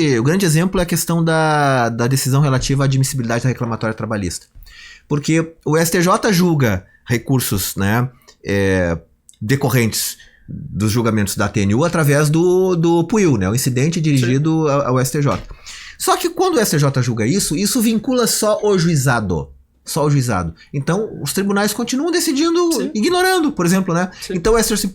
exemplo é a questão da decisão relativa à admissibilidade da reclamatória trabalhista. Porque o STJ julga recursos, né, decorrentes dos julgamentos da TNU através do PUIL, né, o incidente dirigido ao STJ. Só que quando o STJ julga isso vincula só o juizado. Só o juizado. Então, os tribunais continuam decidindo, sim, ignorando, por exemplo, né? Sim. Então, o STJ assim,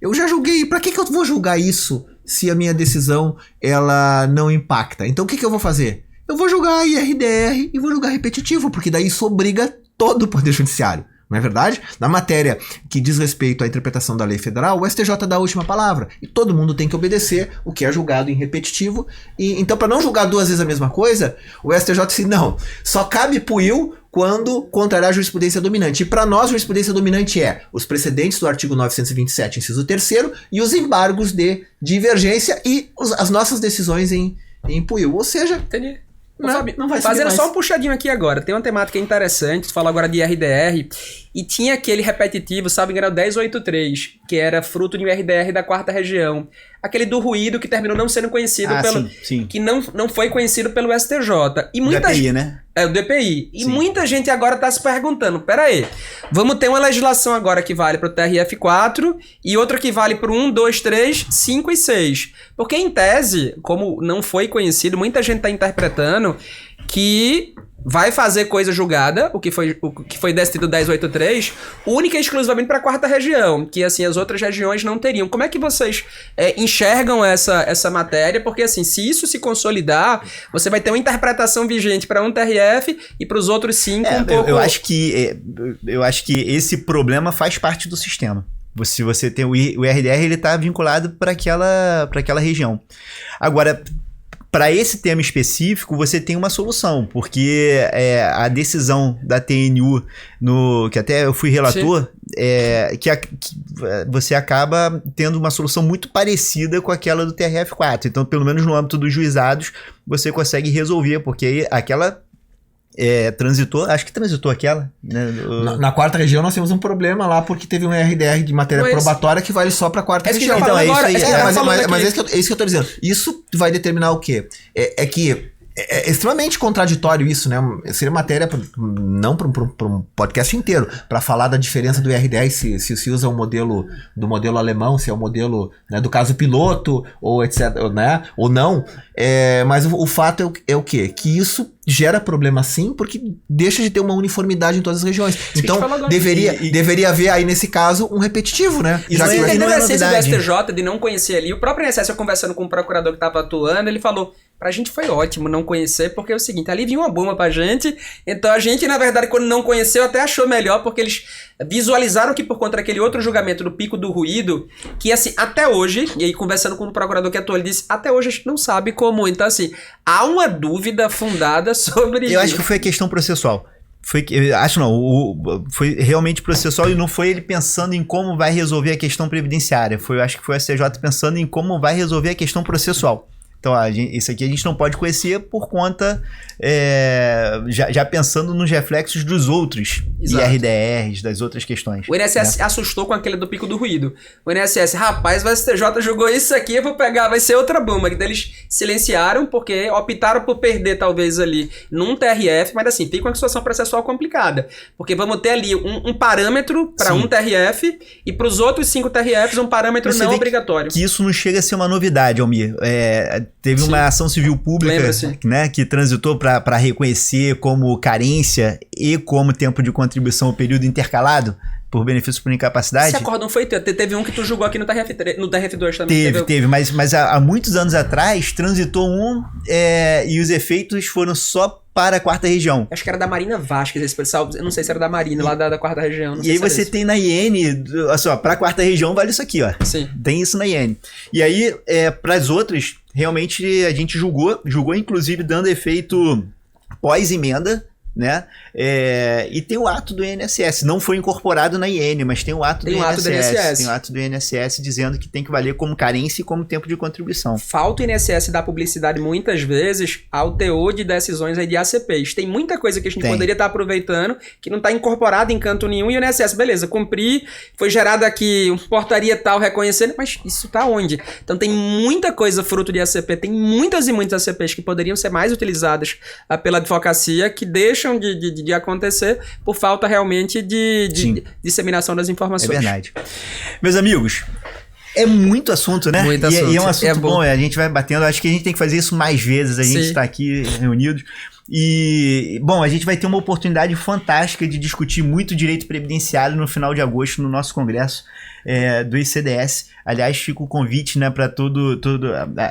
eu já julguei, pra que eu vou julgar isso se a minha decisão, ela não impacta? Então, o que eu vou fazer? Eu vou julgar IRDR e vou julgar repetitivo, porque daí isso obriga todo o Poder Judiciário. Não é verdade? Na matéria que diz respeito à interpretação da lei federal, o STJ dá a última palavra. E todo mundo tem que obedecer o que é julgado em repetitivo. Então, para não julgar duas vezes a mesma coisa, o STJ disse, não, só cabe PUIL quando contrariar a jurisprudência dominante. E para nós, a jurisprudência dominante é os precedentes do artigo 927, inciso 3º, e os embargos de divergência e as nossas decisões em PUIL. Ou seja... Entendi. Não vai fazendo só um puxadinho aqui agora. Tem uma temática interessante. Tu fala agora de IRDR. E tinha aquele repetitivo, sabe, que era o 1083, que era fruto de um IRDR da 4ª região. Aquele do ruído que terminou não sendo conhecido pelo... Sim. Que não foi conhecido pelo STJ. E muita o DPI, né? É, o DPI. E sim, muita gente agora tá se perguntando, peraí, vamos ter uma legislação agora que vale pro TRF4 e outra que vale pro 1, 2, 3, 5 e 6. Porque em tese, como não foi conhecido, muita gente tá interpretando que vai fazer coisa julgada, o que foi decidido 1083, única e exclusivamente para a 4ª região, que assim as outras regiões não teriam. Como é que vocês enxergam essa matéria? Porque assim, se isso se consolidar, você vai ter uma interpretação vigente para um TRF e para os outros 5 um pouco... Eu acho que esse problema faz parte do sistema. Se você tem o IRDR, ele está vinculado para aquela região. Agora, para esse tema específico, você tem uma solução, porque a decisão da TNU, que até eu fui relator, que você acaba tendo uma solução muito parecida com aquela do TRF4. Então, pelo menos no âmbito dos juizados, você consegue resolver, porque aquela... acho que transitou aquela, né? Na 4ª região nós temos um problema lá, porque teve um RDR de matéria probatória que vale só pra 4ª região. Então, mas é isso que eu tô dizendo. Isso vai determinar o quê? É extremamente contraditório isso, né? Seria matéria não para um podcast inteiro, para falar da diferença do IRDR, se usa o modelo do modelo alemão, se é o modelo, né, do caso piloto, ou etc, né? Ou não. Mas o fato é o quê? Que isso gera problema sim, porque deixa de ter uma uniformidade em todas as regiões. Então, deveria haver aí, nesse caso, um repetitivo, né? Já que não é novidade. Do STJ, de não conhecer ali, o próprio INSS, eu conversando com o procurador que estava atuando, ele falou, pra gente foi ótimo não conhecer, porque é o seguinte, ali vinha uma bomba pra gente, então a gente, na verdade, quando não conheceu, até achou melhor, porque eles visualizaram que por conta daquele outro julgamento do pico do ruído, que assim, até hoje, e aí conversando com o procurador que atuou, ele disse, até hoje a gente não sabe como, então assim, há uma dúvida fundada sobre... Eu acho que foi a questão processual. Foi realmente processual e não foi ele pensando em como vai resolver a questão previdenciária. Eu acho que foi o STJ pensando em como vai resolver a questão processual. Então, isso aqui a gente não pode conhecer por conta, já pensando nos reflexos dos outros IRDRs, das outras questões. O INSS assustou com aquele do pico do ruído. O INSS, rapaz, o STJ julgou isso aqui, eu vou pegar, vai ser outra bomba. Então, eles silenciaram porque optaram por perder, talvez, ali num TRF, mas assim, fica uma situação processual complicada. Porque vamos ter ali um parâmetro para um TRF e para os outros 5 TRFs um parâmetro não obrigatório. Que isso não chega a ser uma novidade, Almir. Teve uma ação civil pública, né, que transitou para reconhecer como carência e como tempo de contribuição o período intercalado por benefício por incapacidade. Esse acórdão foi teve um que tu julgou aqui no TRF2 também. Teve, mas há muitos anos atrás transitou e os efeitos foram só para a 4ª região. Acho que era da Marina Vasquez, esse pessoal, eu não sei se era da Marina, lá da 4ª região. E aí você tem na IN, olha só, para a 4ª região vale isso aqui, ó. Sim. Tem isso na IN. E aí, para as outras, realmente a gente julgou inclusive dando efeito pós-emenda, né? E tem o ato do INSS, não foi incorporado na IN, mas tem o ato do INSS. Tem o ato do INSS dizendo que tem que valer como carência e como tempo de contribuição. Falta o INSS dar publicidade muitas vezes ao teor de decisões aí de ACPs. Tem muita coisa que a gente poderia estar aproveitando que não está incorporada em canto nenhum e o INSS, beleza, cumpri, foi gerada aqui uma portaria tal reconhecendo, mas isso tá onde? Então tem muita coisa fruto de ACP, tem muitas e muitas ACPs que poderiam ser mais utilizadas pela advocacia que deixam de acontecer por falta realmente de disseminação das informações. É verdade. Meus amigos, é muito assunto, né? Muito assunto. E é um assunto bom, a gente vai batendo. Acho que a gente tem que fazer isso mais vezes. A gente está aqui reunidos. E, bom, a gente vai ter uma oportunidade fantástica de discutir muito direito previdenciário no final de agosto no nosso congresso do ICDS. Aliás, fica o convite, né, para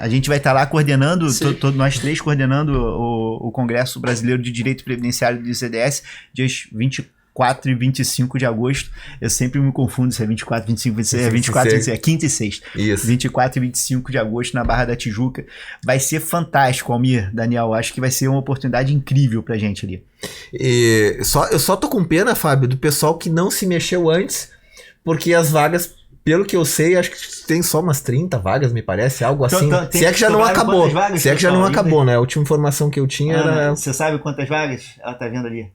a gente vai estar lá coordenando, nós 3 coordenando o Congresso Brasileiro de Direito Previdenciário do ICDS, dias 24 e 25 de agosto. Eu sempre me confundo se é 24, 25, 26, 24, 26, é quinta e sexta. Isso. 24 e 25 de agosto na Barra da Tijuca. Vai ser fantástico, Almir, Daniel. Acho que vai ser uma oportunidade incrível pra gente ali. Eu só tô com pena, Fábio, do pessoal que não se mexeu antes, porque as vagas, pelo que eu sei, acho que tem só umas 30 vagas, me parece, algo assim. Se é que já não acabou. Se é que já não acabou, né? A última informação que eu tinha era... Você sabe quantas vagas? Ela tá vendo ali.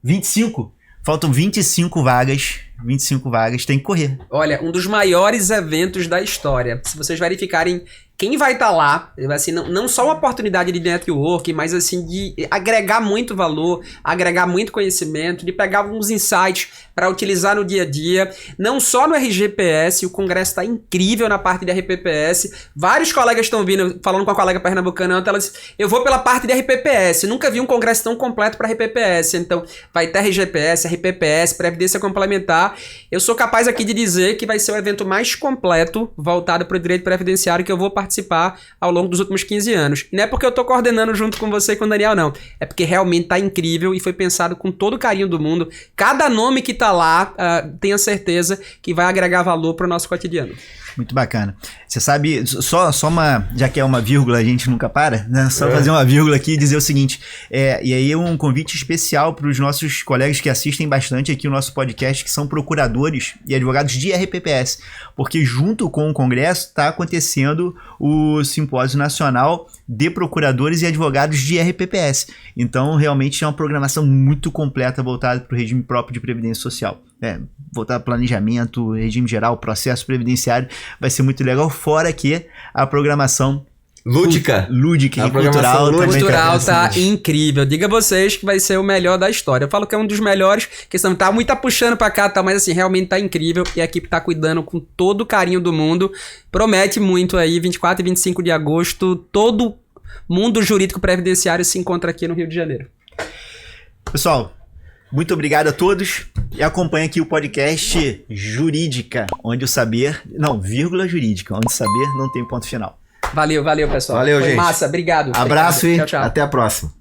25? Faltam 25 vagas. 25 vagas, tem que correr. Olha, um dos maiores eventos da história. Se vocês verificarem quem vai estar lá, assim, não só uma oportunidade de network, mas assim, de agregar muito valor, agregar muito conhecimento, de pegar alguns insights para utilizar no dia a dia. Não só no RGPS, o congresso está incrível na parte de RPPS. Vários colegas estão vindo, falando com a colega pernambucana, ela disse, eu vou pela parte de RPPS, nunca vi um congresso tão completo para RPPS. Então, vai ter RGPS, RPPS, Previdência Complementar. Eu sou capaz aqui de dizer que vai ser o evento mais completo voltado para o direito previdenciário que eu vou participar ao longo dos últimos 15 anos. E não é porque eu tô coordenando junto com você e com o Daniel, não. É porque realmente tá incrível e foi pensado com todo o carinho do mundo. Cada nome que tá lá, tenha certeza que vai agregar valor para o nosso cotidiano. Muito bacana. Você sabe, só uma, já que é uma vírgula, a gente nunca para, né? Só fazer uma vírgula aqui e dizer o seguinte, e aí um convite especial para os nossos colegas que assistem bastante aqui o nosso podcast, que são procuradores e advogados de RPPS, porque junto com o Congresso está acontecendo o Simpósio Nacional de Procuradores e Advogados de RPPS. Então, realmente é uma programação muito completa voltada para o regime próprio de previdência social. Voltar para planejamento, regime geral, processo previdenciário, vai ser muito legal, fora que a programação lúdica e cultural tá incrível. Diga a vocês que vai ser o melhor da história. Eu falo que é um dos melhores, que tá muito puxando pra cá, tá, mas assim, realmente tá incrível e a equipe tá cuidando com todo o carinho do mundo. Promete muito aí, 24 e 25 de agosto, todo mundo jurídico previdenciário se encontra aqui no Rio de Janeiro. Pessoal, muito obrigado a todos e acompanhe aqui o podcast Jurídica, onde o saber... Não, vírgula jurídica, onde o saber não tem ponto final. Valeu, pessoal. Valeu, gente. Massa, obrigado. Abraço e tchau. Até a próxima.